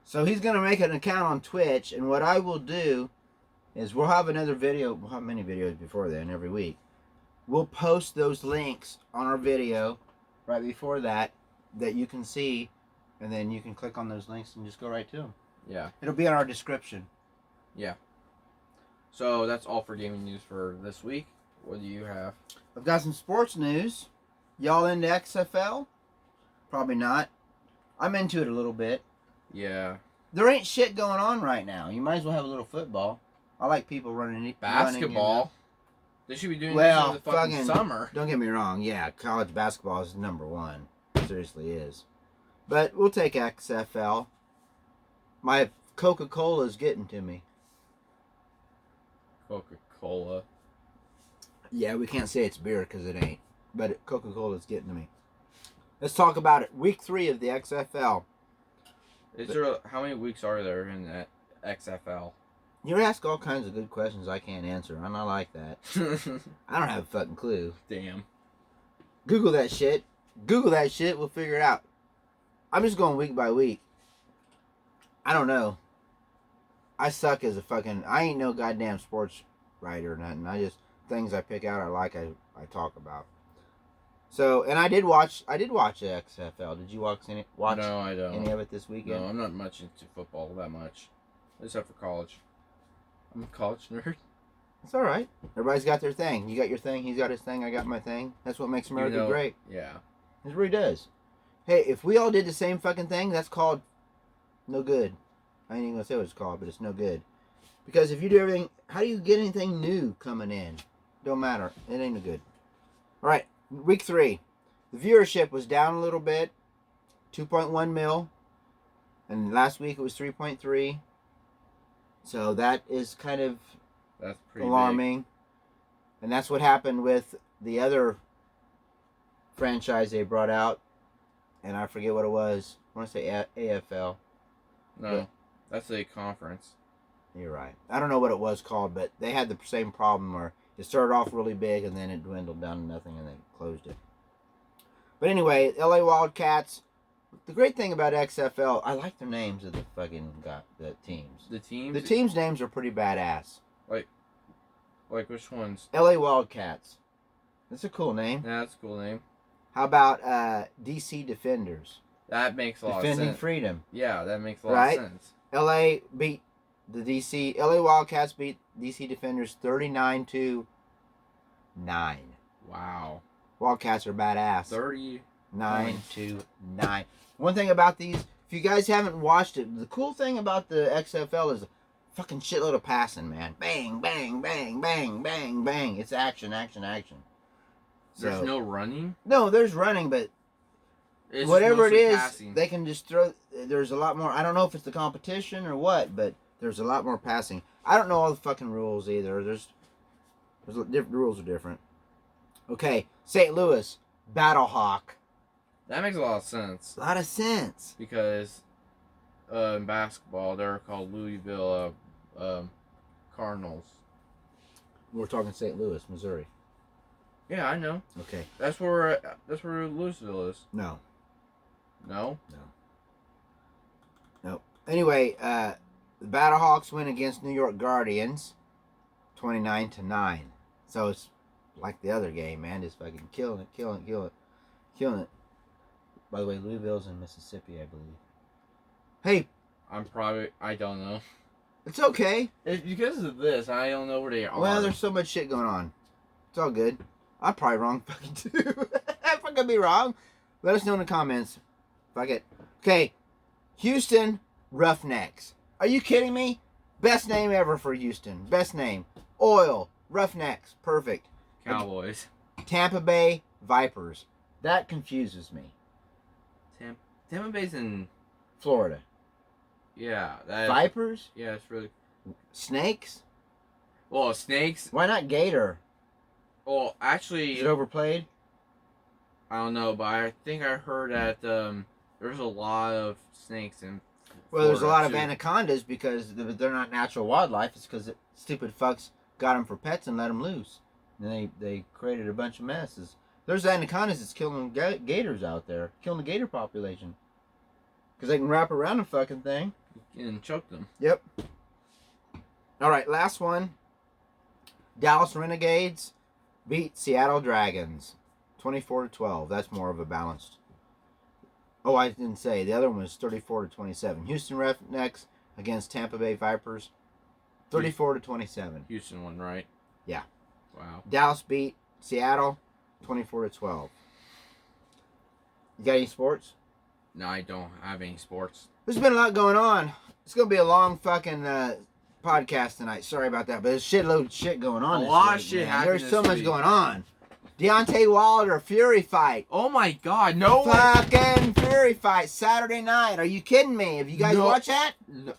So he's going to make an account on Twitch. And what I will do is we'll have another video. We'll have many videos before then every week. We'll post those links on our video right before that you can see. And then you can click on those links and just go right to them. Yeah. It'll be in our description. Yeah. So that's all for gaming news for this week. What do you have? I've got some sports news. Y'all into XFL? Probably not. I'm into it a little bit. Yeah. There ain't shit going on right now. You might as well have a little football. I like people running. Basketball. They should be doing this in the fucking summer. Don't get me wrong. Yeah, college basketball is number one. It seriously is. But we'll take XFL. My Coca-Cola is getting to me. Coca-Cola. Yeah, we can't say it's beer because it ain't. But Coca-Cola is getting to me. Let's talk about it. Week 3 of the XFL. How many weeks are there in that XFL? You ask all kinds of good questions I can't answer, and I like that. I don't have a fucking clue. Damn. Google that shit. We'll figure it out. I'm just going week by week. I don't know. I suck as I ain't no goddamn sports writer or nothing. Things I pick out I like, I talk about. So, and I did watch the XFL. Did you watch any? No, I don't. Any of it this weekend? No, I'm not much into football that much. Except for college. I'm a college nerd. It's all right. Everybody's got their thing. You got your thing. He's got his thing. I got my thing. That's what makes America great. Yeah. It really does. Hey, if we all did the same fucking thing, that's called no good. I ain't even gonna say what it's called, but it's no good. Because if you do everything, how do you get anything new coming in? Don't matter. It ain't no good. All right, week 3. The viewership was down a little bit, 2.1 mil, and last week it was 3.3. So that is kind of alarming. Big. And that's what happened with the other franchise they brought out, and I forget what it was. I want to say AFL. No, that's a conference. You're right. I don't know what it was called, but they had the same problem where it started off really big and then it dwindled down to nothing and they closed it. But anyway, LA Wildcats. The great thing about XFL, I like the names of the teams. The teams? The teams' names are pretty badass. Like which ones? LA Wildcats. That's a cool name. Yeah, that's a cool name. How about DC Defenders? That makes a lot of sense. Defending freedom. Yeah, that makes a lot of sense. LA Wildcats beat DC Defenders 39-9. Wow. Wildcats are badass. 39-9. One thing about these, if you guys haven't watched it, the cool thing about the XFL is a fucking shitload of passing, man. Bang, bang, bang, bang, bang, bang. It's action, action, action. There's no running? No, there's running, but it's whatever it is, passing. they can just throw. There's a lot more. I don't know if it's the competition or what, but there's a lot more passing. I don't know all the fucking rules either. The rules are different. Okay, St. Louis Battlehawk. That makes a lot of sense A lot of sense. because in basketball they're called Louisville Cardinals. We're talking St. Louis, Missouri. Yeah, I know. Okay. That's where Louisville is. No. No. Anyway, the Battlehawks win against New York Guardians, 29-9. So it's like the other game, man. Just fucking killing it. By the way, Louisville's in Mississippi, I believe. Hey, I don't know. it's okay. It's because of this, I don't know where they are. Well, there's so much shit going on. It's all good. I'm probably wrong fucking too. If I could be wrong, let us know in the comments. Fuck it. Okay, Houston Roughnecks. Are you kidding me? Best name ever for Houston. Best name. Oil. Roughnecks. Perfect. Cowboys. Tampa Bay Vipers. That confuses me. Tampa Bay's in Florida. Yeah. Vipers? Yeah, it's really. Snakes? Well, snakes. Why not Gator? Well, actually, Is it overplayed? I don't know, but I think I heard that there's a lot of snakes in. Well, there's a Florida, lot of too. anacondas because they're not natural wildlife. It's because stupid fucks got them for pets and let them loose. And they created a bunch of messes. There's anacondas that's killing gators out there. Killing the gator population. Because they can wrap around a fucking thing. And choke them. Yep. All right, last one. Dallas Renegades beat Seattle Dragons 24-12. That's more of a balanced. Oh, I didn't say. The other one was 34-27. Houston Roughnecks against Tampa Bay Vipers 34-27. Houston won, right? Yeah. Wow. Dallas beat Seattle 24-12. You got any sports? No, I don't have any sports. There's been a lot going on. It's going to be a long fucking podcast tonight. Sorry about that, but there's shitload of shit going on. A lot of shit man. happened There's so this much week. going on. Deontay Wilder Fury fight. Oh my God! No one. Fucking Fury fight Saturday night. Are you kidding me? Have you guys No. watched that? No,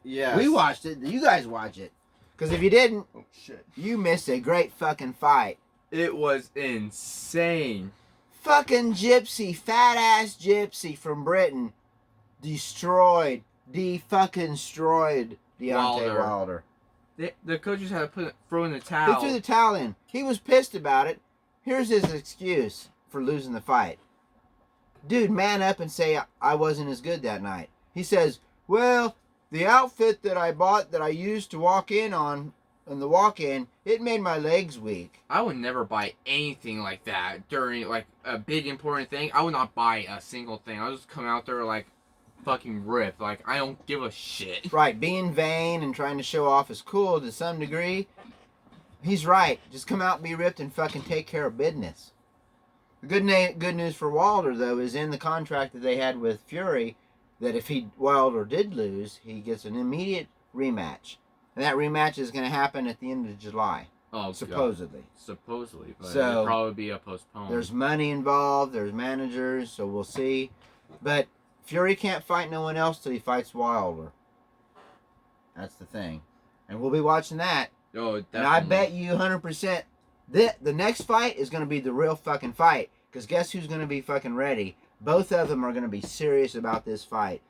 yes. We watched it. You guys watch it. Because if you didn't, Oh shit! you missed a great fucking fight. It was insane. Fucking gypsy, fat ass gypsy from Britain, destroyed, fucking destroyed Deontay Wilder. The coaches had to throw in the He towel. threw the towel in. He was pissed about it. Here's his excuse for losing the fight. Dude, man up and say I wasn't as good that night. He says, well, the outfit that I bought that I used to walk in the walk-in, it made my legs weak. I would never buy anything like that during like a big important thing. I would not buy a single thing. I would just come out there like fucking ripped. Like I don't give a shit. Right, being vain and trying to show off is cool to some degree. He's right. Just come out and be ripped and fucking take care of business. The good news for Wilder, though, is in the contract that they had with Fury that if Wilder did lose, he gets an immediate rematch. And that rematch is going to happen at the end of July, Oh, supposedly. God. Supposedly, but So, it'll probably be a postpone. There's money involved. There's managers, so we'll see. But Fury can't fight no one else till he fights Wilder. That's the thing. And we'll be watching that. Oh, definitely. And I bet you 100% the next fight is going to be the real fucking fight. Because guess who's going to be fucking ready? Both of them are going to be serious about this fight.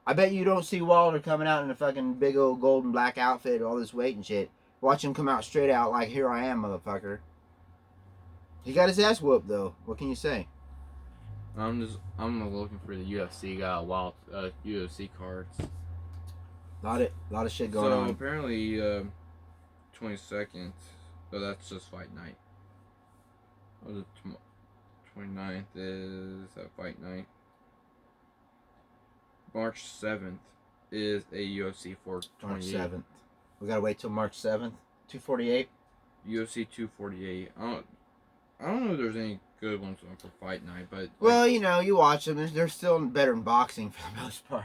I bet you don't see Wilder coming out in a fucking big old golden black outfit, all this weight and shit. Watch him come out straight out like, here I am, motherfucker. He got his ass whooped, though. What can you say? I'm looking for the UFC UFC cards. A lot of shit going on. So apparently, 22nd. So that's just fight night. What is it? 29th is that fight night. March 7th is a UFC 428. March 7th. We gotta wait till March 7th. 248. UFC 248. I don't know if there's any good ones on for fight night, but Well, you know, you watch them. They're still better than boxing for the most part.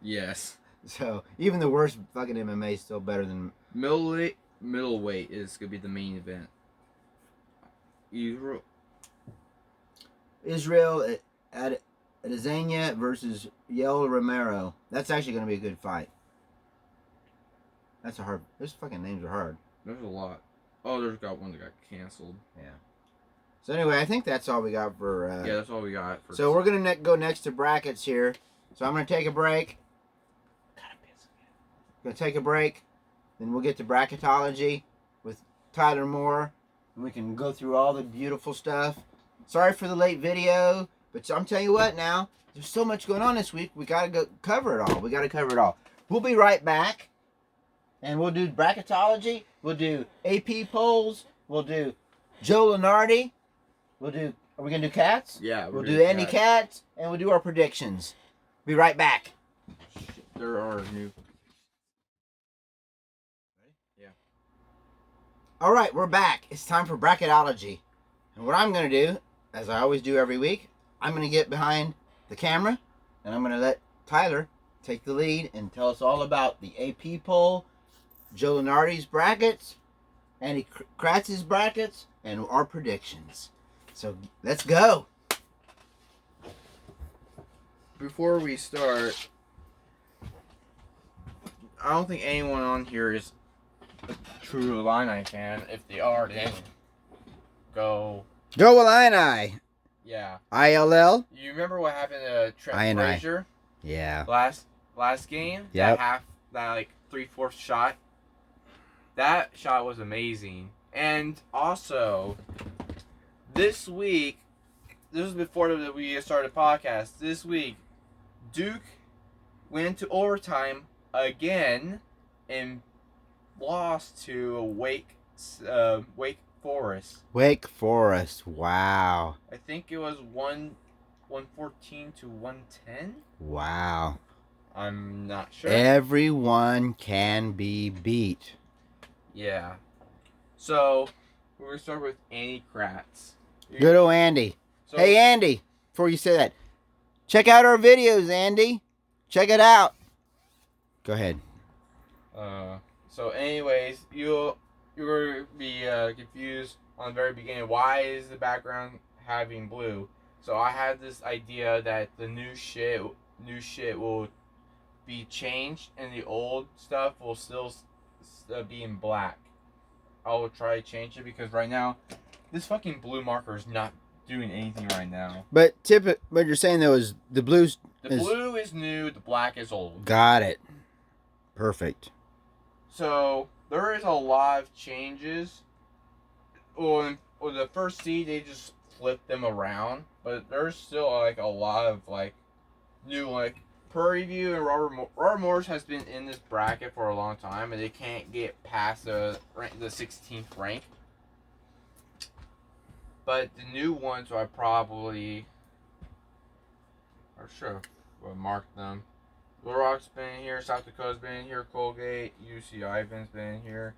yes. So even the worst fucking MMA is still better than. Middleweight is gonna be the main event. Israel Adesanya versus Yoel Romero. That's actually going to be a good fight. That's a hard. Those fucking names are hard. There's a lot. Oh, there's got one that got canceled. Yeah. So anyway, I think that's all we got for. Yeah, that's all we got. For so we're gonna go next to brackets here. So I'm gonna take a break. Gonna take a break. Then we'll get to bracketology with Tyler Moore, and we can go through all the beautiful stuff. Sorry for the late video, but I'm telling you what now. There's so much going on this week. We gotta go cover it all. We gotta cover it all. We'll be right back, and we'll do bracketology. We'll do AP polls. We'll do Joe Lenardi. We'll do. Are we gonna do cats? Yeah. We'll do Andy Cats, and we'll do our predictions. Be right back. There are new. Yeah. All right, we're back. It's time for bracketology, and what I'm gonna do, as I always do every week, I'm gonna get behind the camera, and I'm gonna let Tyler take the lead and tell us all about the AP poll, Joe Lenardi's brackets, Andy Kratz's brackets, and our predictions. So let's go. Before we start, I don't think anyone on here is a true Illini fan. If they are, then go. Go Illini. Yeah. ILL. You remember what happened to Trent INI. Frazier Yeah. last game? Yep. That like 3/4 shot. That shot was amazing. And also, this week, this was before we started the podcast. This week, Duke went into overtime again and lost to Wake Forest. Wake Forest. Wow. I think it was 114 to 110. Wow. I'm not sure. Everyone can be beat. Yeah. So we're gonna start with Andy Kratz. Good old Andy. So, Hey, Andy, before you say that, check out our videos, Andy. Check it out. Go ahead. So anyways, you're gonna be confused on the very beginning. Why is the background having blue? So I had this idea that the new shit will be changed, and the old stuff will still be in black. I will try to change it because right now, this fucking blue marker is not doing anything right now. But what you're saying though is the blues. The blue is new, the black is old. Got it. Perfect. So there is a lot of changes. Or the first seed they just flipped them around, but there's still like a lot of like new like Prairie View and Robert Morris has been in this bracket for a long time, and they can't get past the 16th rank. But the new ones I probably will mark them. Little Rock's been here, South Dakota's been here, Colgate, UC Ivan's been here.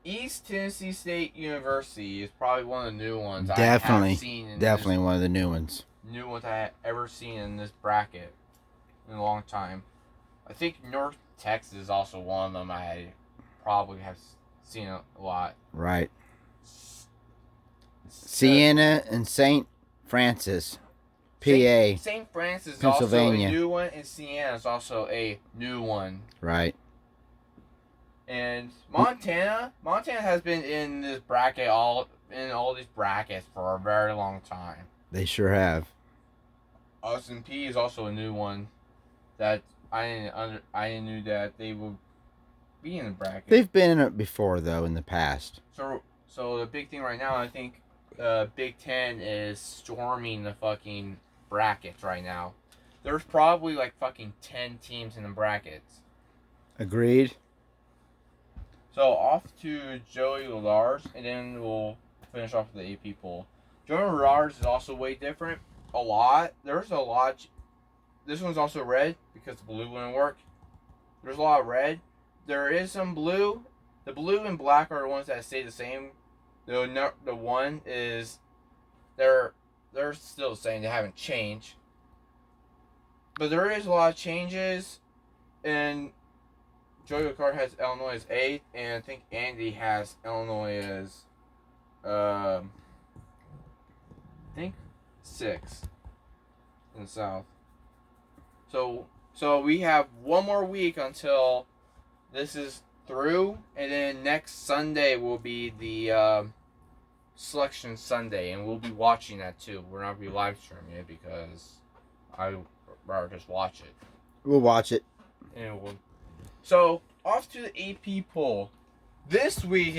East Tennessee State University is probably one of the new ones I have seen. Definitely one of the new ones. New ones I have ever seen in this bracket in a long time. I think North Texas is also one of them I probably have seen a lot. Right. Siena and St. Francis, PA. St. Francis is Pennsylvania. Also a new one, and Siena is also a new one. Right. And Montana has been in this bracket all these brackets for a very long time. They sure have. Austin P is also a new one that I knew that they would be in the bracket. They've been in it before though in the past. So the big thing right now, I think Big Ten is storming the fucking brackets right now. There's probably like fucking 10 teams in the brackets. Agreed. So off to Joey Lars, and then we'll finish off with the AP poll. Joey Lars is also way different. A lot. There's a lot. This one's also red because the blue wouldn't work. There's a lot of red. There is some blue. The blue and black are the ones that stay the same. The one is they're still the same. They haven't changed. But there is a lot of changes, and Joey Card has Illinois as 8th, and I think Andy has Illinois as, I think 6th in the South. So we have one more week until this is through, and then next Sunday will be the Selection Sunday, and we'll be watching that too. We're not gonna be live streaming it because I would rather just watch it. We'll watch it. And so off to the AP poll. This week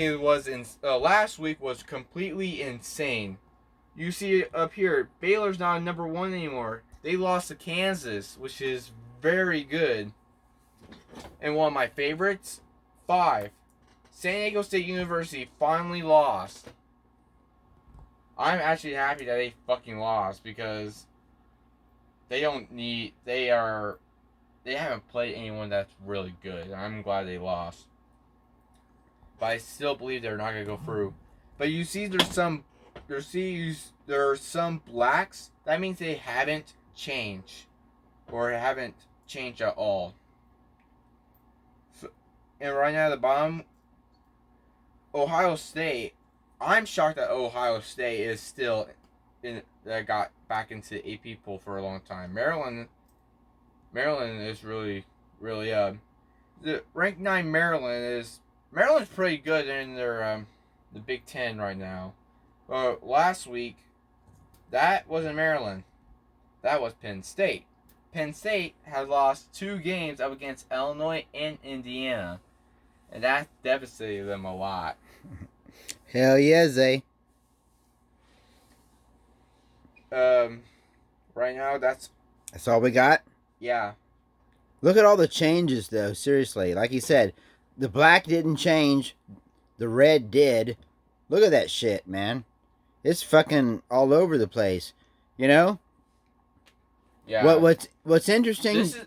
last week was completely insane. You see it up here. Baylor's not number 1 anymore. They lost to Kansas, which is very good. And one of my favorites, 5. San Diego State University finally lost. I'm actually happy that they fucking lost because they haven't played anyone that's really good. I'm glad they lost. But I still believe they're not gonna go through. But you see there are some blacks. That means they haven't changed. Or haven't changed at all. So, and right now at the bottom, Ohio State. I'm shocked that Ohio State is still got back into the AP poll for a long time. Maryland is really the ranked 9 Maryland's pretty good in their the Big Ten right now. Last week, that wasn't Maryland. That was Penn State. Penn State has lost 2 games up against Illinois and Indiana, and that devastated them a lot. Hell yeah, Zay. Right now that's all we got? Yeah. Look at all the changes, though. Seriously. Like you said, the black didn't change. The red did. Look at that shit, man. It's fucking all over the place. You know? Yeah. What's interesting... This is,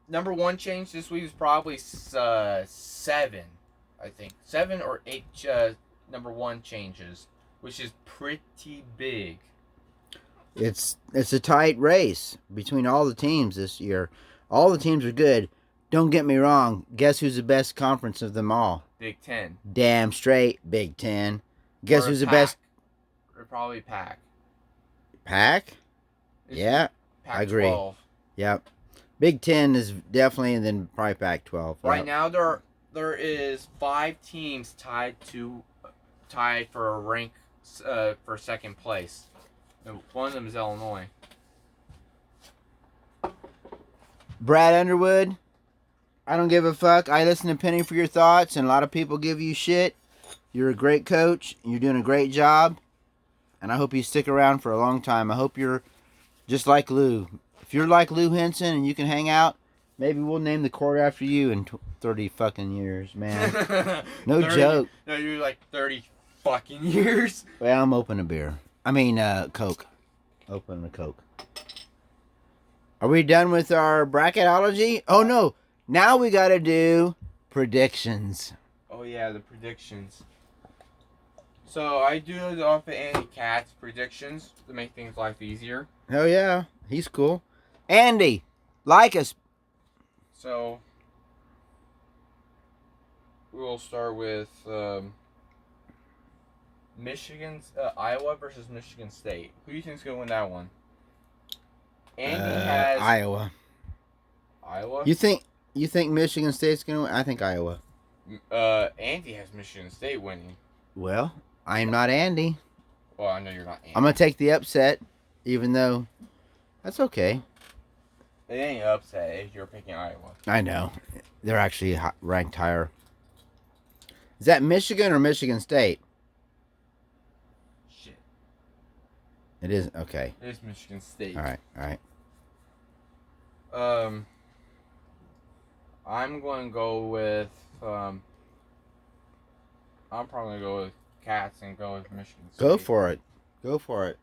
number 1 change this week is probably 7, I think. 7 or 8 number 1 changes, which is pretty big. It's a tight race between all the teams this year. All the teams are good. Don't get me wrong. Guess who's the best conference of them all? Big Ten. Damn straight, Big Ten. Guess who's the best? Or probably Pac. Pac? Yeah, Pac I agree. 12. Yep. Big Ten is definitely, and then probably Pac-12. Right Yep. now, there is 5 teams tied for a rank for second place. And one of them is Illinois. Brad Underwood, I don't give a fuck. I listen to Penny for your thoughts, and a lot of people give you shit. You're a great coach, and you're doing a great job, and I hope you stick around for a long time. I hope you're just like Lou. If you're like Lou Henson and you can hang out, maybe we'll name the court after you in 30 fucking years, man. No 30, joke. No, you're like 30 fucking years. Well, I'm open a beer. I mean, Coke. Open a Coke. Are we done with our bracketology? Oh, no. Now we got to do predictions. Oh, yeah, the predictions. So, I do it off of Andy Katz's predictions to make things life easier. Oh, yeah. He's cool. Andy, like us. So, we'll start with Iowa versus Michigan State. Who do you think's gonna win that one? Andy has Iowa. Iowa. You think Michigan State's gonna win? I think Iowa. Andy has Michigan State winning. Well, I am not Andy. Well, I know you're not Andy. I'm gonna take the upset, even though that's okay. It ain't upset if you're picking Iowa. I know. They're actually ranked higher. Is that Michigan or Michigan State? Shit. It is okay. It is Michigan State. All right. I'm going to go with I'm probably going to go with Cats and go with Michigan State. Go for it.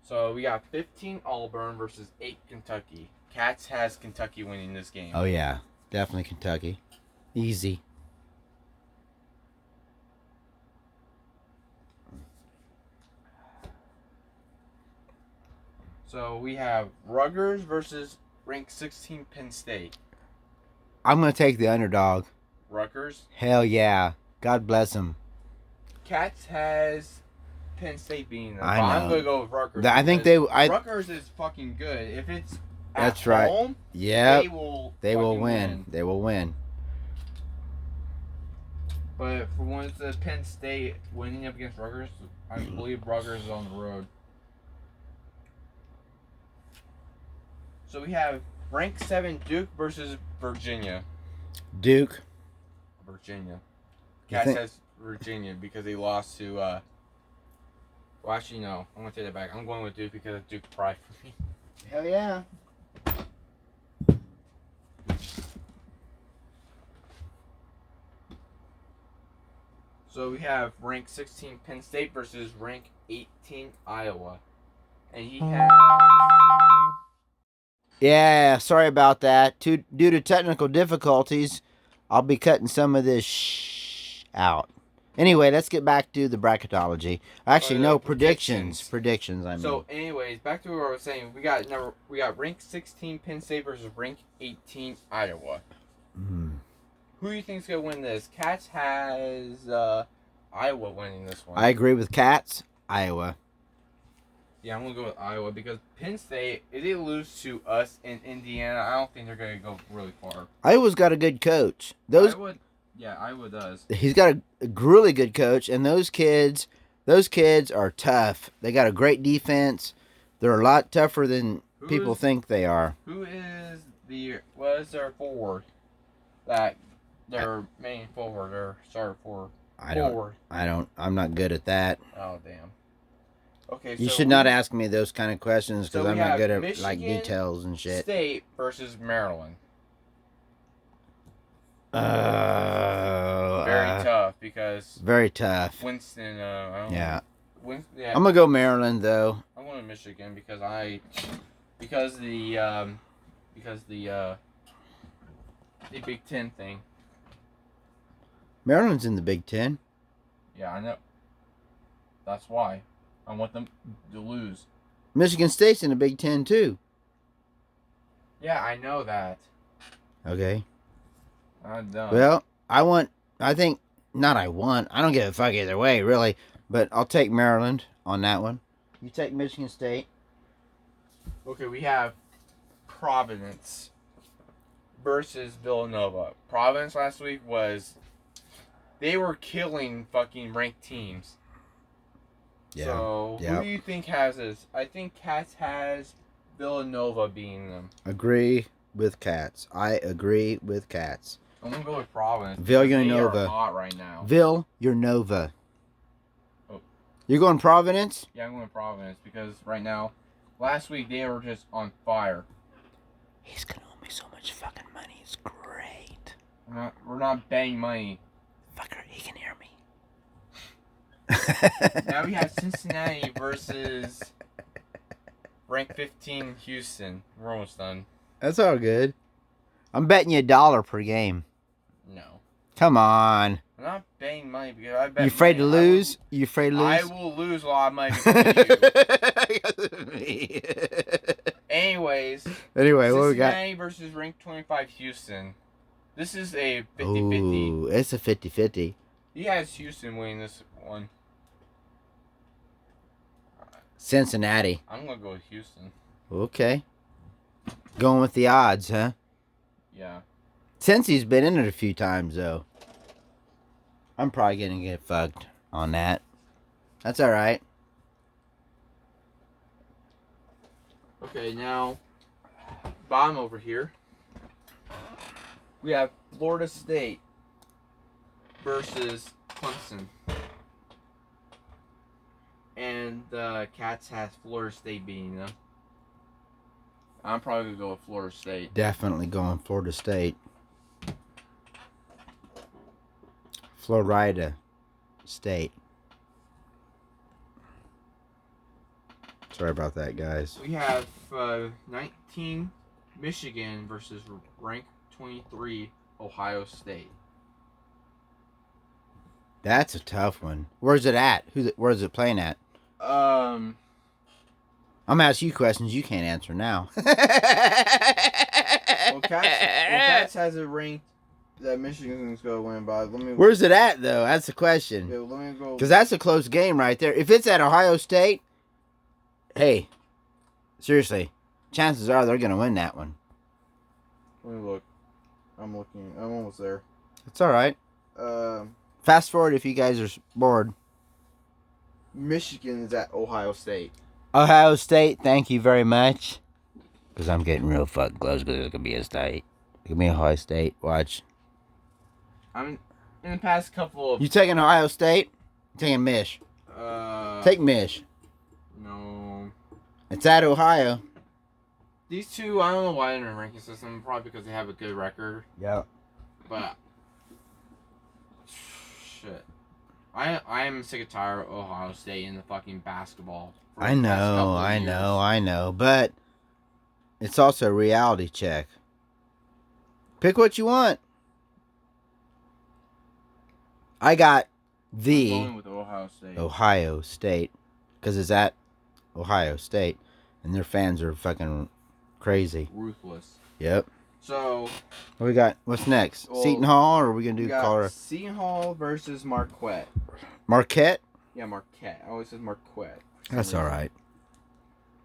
So we got 15 Auburn versus 8 Kentucky. Cats has Kentucky winning this game. Oh yeah, definitely Kentucky. Easy. So we have Rutgers versus ranked 16 Penn State. I'm gonna take the underdog. Rutgers. Hell yeah. God bless them. Cats has Penn State beating them. I But know. I'm gonna go with Rutgers. I think Rutgers is fucking good. If it's That's at right. home, yeah. they will They will fucking win. They will win. But for once, the Penn State winning up against Rutgers, I believe Rutgers is on the road. So we have ranked 7 Duke versus Virginia. Duke. Virginia. You Cat think- says Virginia because they lost to. Well, actually, no. I'm gonna take that back. I'm going with Duke because Duke pride for me. Hell yeah. So we have rank 16 Penn State versus rank 18 Iowa. And he has. Yeah, sorry about that. Due to technical difficulties, I'll be cutting some of this out. Anyway, let's get back to the bracketology. Actually, no, predictions. Predictions, I mean. So, anyways, back to what I was saying. We got rank 16 Penn State versus rank 18 Iowa. Mm. Who do you think's gonna win this? Cats has Iowa winning this one. I agree with Cats. Iowa. Yeah, I'm gonna go with Iowa because Penn State, if they lose to us in Indiana, I don't think they're gonna go really far. Iowa's got a good coach. Iowa does. He's got a really good coach, and those kids are tough. They got a great defense. They're a lot tougher than people think they are. Who is what is their forward? That their main forward or start forward. I'm not good at that. Oh damn. Okay, You should not ask me those kind of questions because So I'm we not have good at Michigan details and shit. State versus Maryland. Very tough because Very tough. Winston. Yeah. Yeah. I'm gonna go Maryland though. I'm going to Michigan because the Big Ten thing. Maryland's in the Big Ten. Yeah, I know. That's why I want them to lose. Michigan State's in the Big Ten too. Yeah, I know that. Okay. I don't. Well, I don't give a fuck either way, really. But I'll take Maryland on that one. You take Michigan State. Okay, we have Providence versus Villanova. Providence last week they were killing fucking ranked teams. Yeah. So, who do you think has this? I think Cats has Villanova beating them. Agree with Cats. I agree with Cats. I'm going to go with Providence. Villanova. They are hot right now. Villanova. Oh. You're going Providence? Yeah, I'm going with Providence because right now, last week they were just on fire. He's going to owe me so much fucking money. It's great. We're not betting money. Fucker, he can hear me. Now we have Cincinnati versus rank 15 Houston. We're almost done. That's all good. I'm betting you $1 per game. No. Come on. I'm not betting money because I bet. You afraid to money. lose? You afraid to lose? I will lose a lot of money because of you. Anyways. Anyway, what we got? Cincinnati versus rank 25 Houston. This is a 50-50. Ooh, it's a 50-50. He has Houston winning this one. Cincinnati. I'm going to go with Houston. Okay. Going with the odds, huh? Yeah. Cincy's been in it a few times, though. I'm probably going to get fucked on that. That's all right. Okay, now, bottom over here, we have Florida State versus Clemson. And the Cats has Florida State beating them. I'm probably going to go with Florida State. Definitely going Florida State. Florida State. Sorry about that, guys. We have 19 Michigan versus rank 23 Ohio State. That's a tough one. Where's it at? Where's it playing at? I'm asking you questions you can't answer now. Cats has a rank that Michigan's going to win by. Where's it at, though? That's the question. Yeah, let me go. Because that's a close game right there. If it's at Ohio State, hey, seriously, chances are they're going to win that one. Let me look. I'm looking. I'm almost there. It's all right. Fast forward if you guys are bored. Michigan is at Ohio State. Ohio State, thank you very much. Because I'm getting real fucking close because it's going to be a state. It's going to be Ohio State. Watch. I'm in the past couple of. You taking Ohio State? I'm taking Mich. Take Mich. No. It's at Ohio. These two, I don't know why they're in the ranking system. Probably because they have a good record. Yeah. But shit, I am sick and tired of Ohio State in the fucking basketball. I know. But it's also a reality check. Pick what you want. I got I'm the going with Ohio State. Because it's at Ohio State. And their fans are fucking crazy. Ruthless. Yep. So What we got? What's next? Well, Seton Hall, or are we going to do Colorado? Seton Hall versus Marquette. Marquette? Yeah, Marquette. I always said Marquette. That's all right.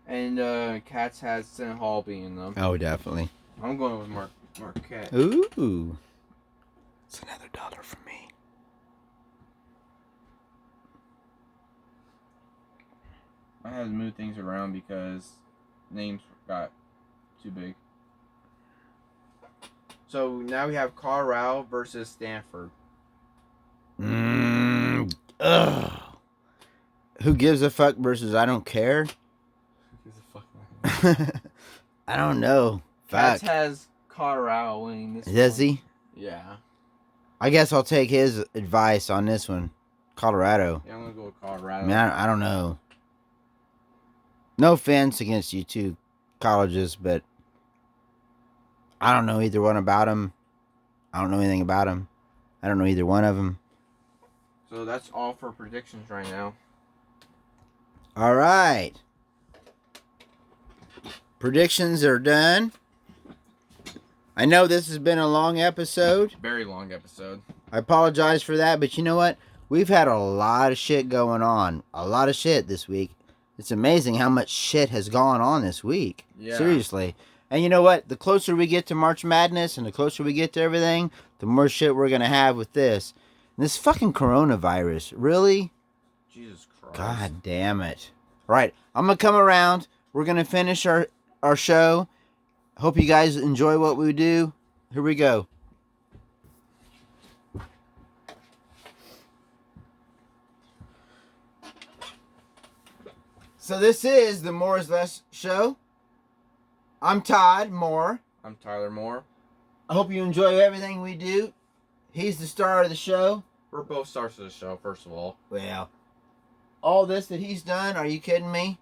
And Cats has Seton Hall being them. Oh, definitely. I'm going with Marquette. Ooh. It's another $1 for me. I had to move things around because names got too big. So now we have Colorado versus Stanford. Ugh. Who gives a fuck versus I don't care? I don't know. Cats Fuck. has Colorado winning this Does one. he? Yeah. I guess I'll take his advice on this one. Colorado. Yeah, I'm going to go with Colorado. I mean, I don't know. No offense against you two colleges, but I don't know either one about them. I don't know anything about them. I don't know either one of them. So that's all for predictions right now. All right. Predictions are done. I know this has been a long episode. Very long episode. I apologize for that, but you know what? We've had a lot of shit going on. A lot of shit this week. It's amazing how much shit has gone on this week. Yeah. Seriously. And you know what? The closer we get to March Madness and the closer we get to everything, the more shit we're going to have with this. And this fucking coronavirus. Really? Jesus Christ. God damn it. Right. I'm going to come around. We're going to finish our show. Hope you guys enjoy what we do. Here we go. So this is the More is Less show. I'm Todd Moore. I'm Tyler Moore. I hope you enjoy everything we do. He's the star of the show. We're both stars of the show, first of all. Well, all this that he's done, are you kidding me?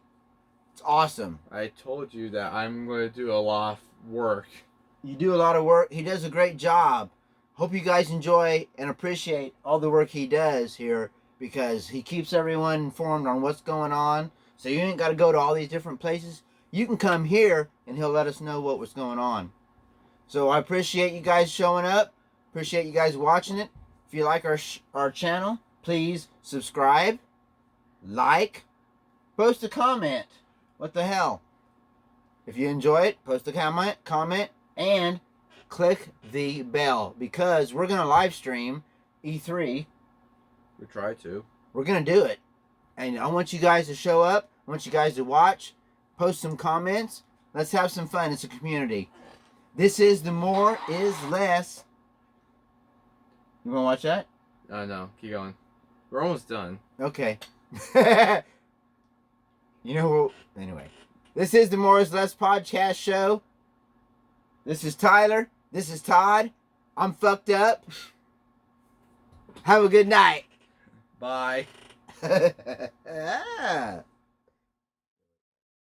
It's awesome. I told you that I'm going to do a lot of work. You do a lot of work. He does a great job. Hope you guys enjoy and appreciate all the work he does here, because he keeps everyone informed on what's going on. So you ain't got to go to all these different places. You can come here and he'll let us know what was going on. So I appreciate you guys showing up. Appreciate you guys watching it. If you like our channel, please subscribe, like, post a comment. What the hell? If you enjoy it, post a comment, and click the bell, because we're going to live stream E3. We try to. We're going to do it. And I want you guys to show up. I want you guys to watch. Post some comments. Let's have some fun. It's a community. This is the More is Less. You want to watch that? No, keep going. We're almost done. Okay. Anyway. This is the More is Less podcast show. This is Tyler. This is Todd. I'm fucked up. Have a good night. Bye. Ah.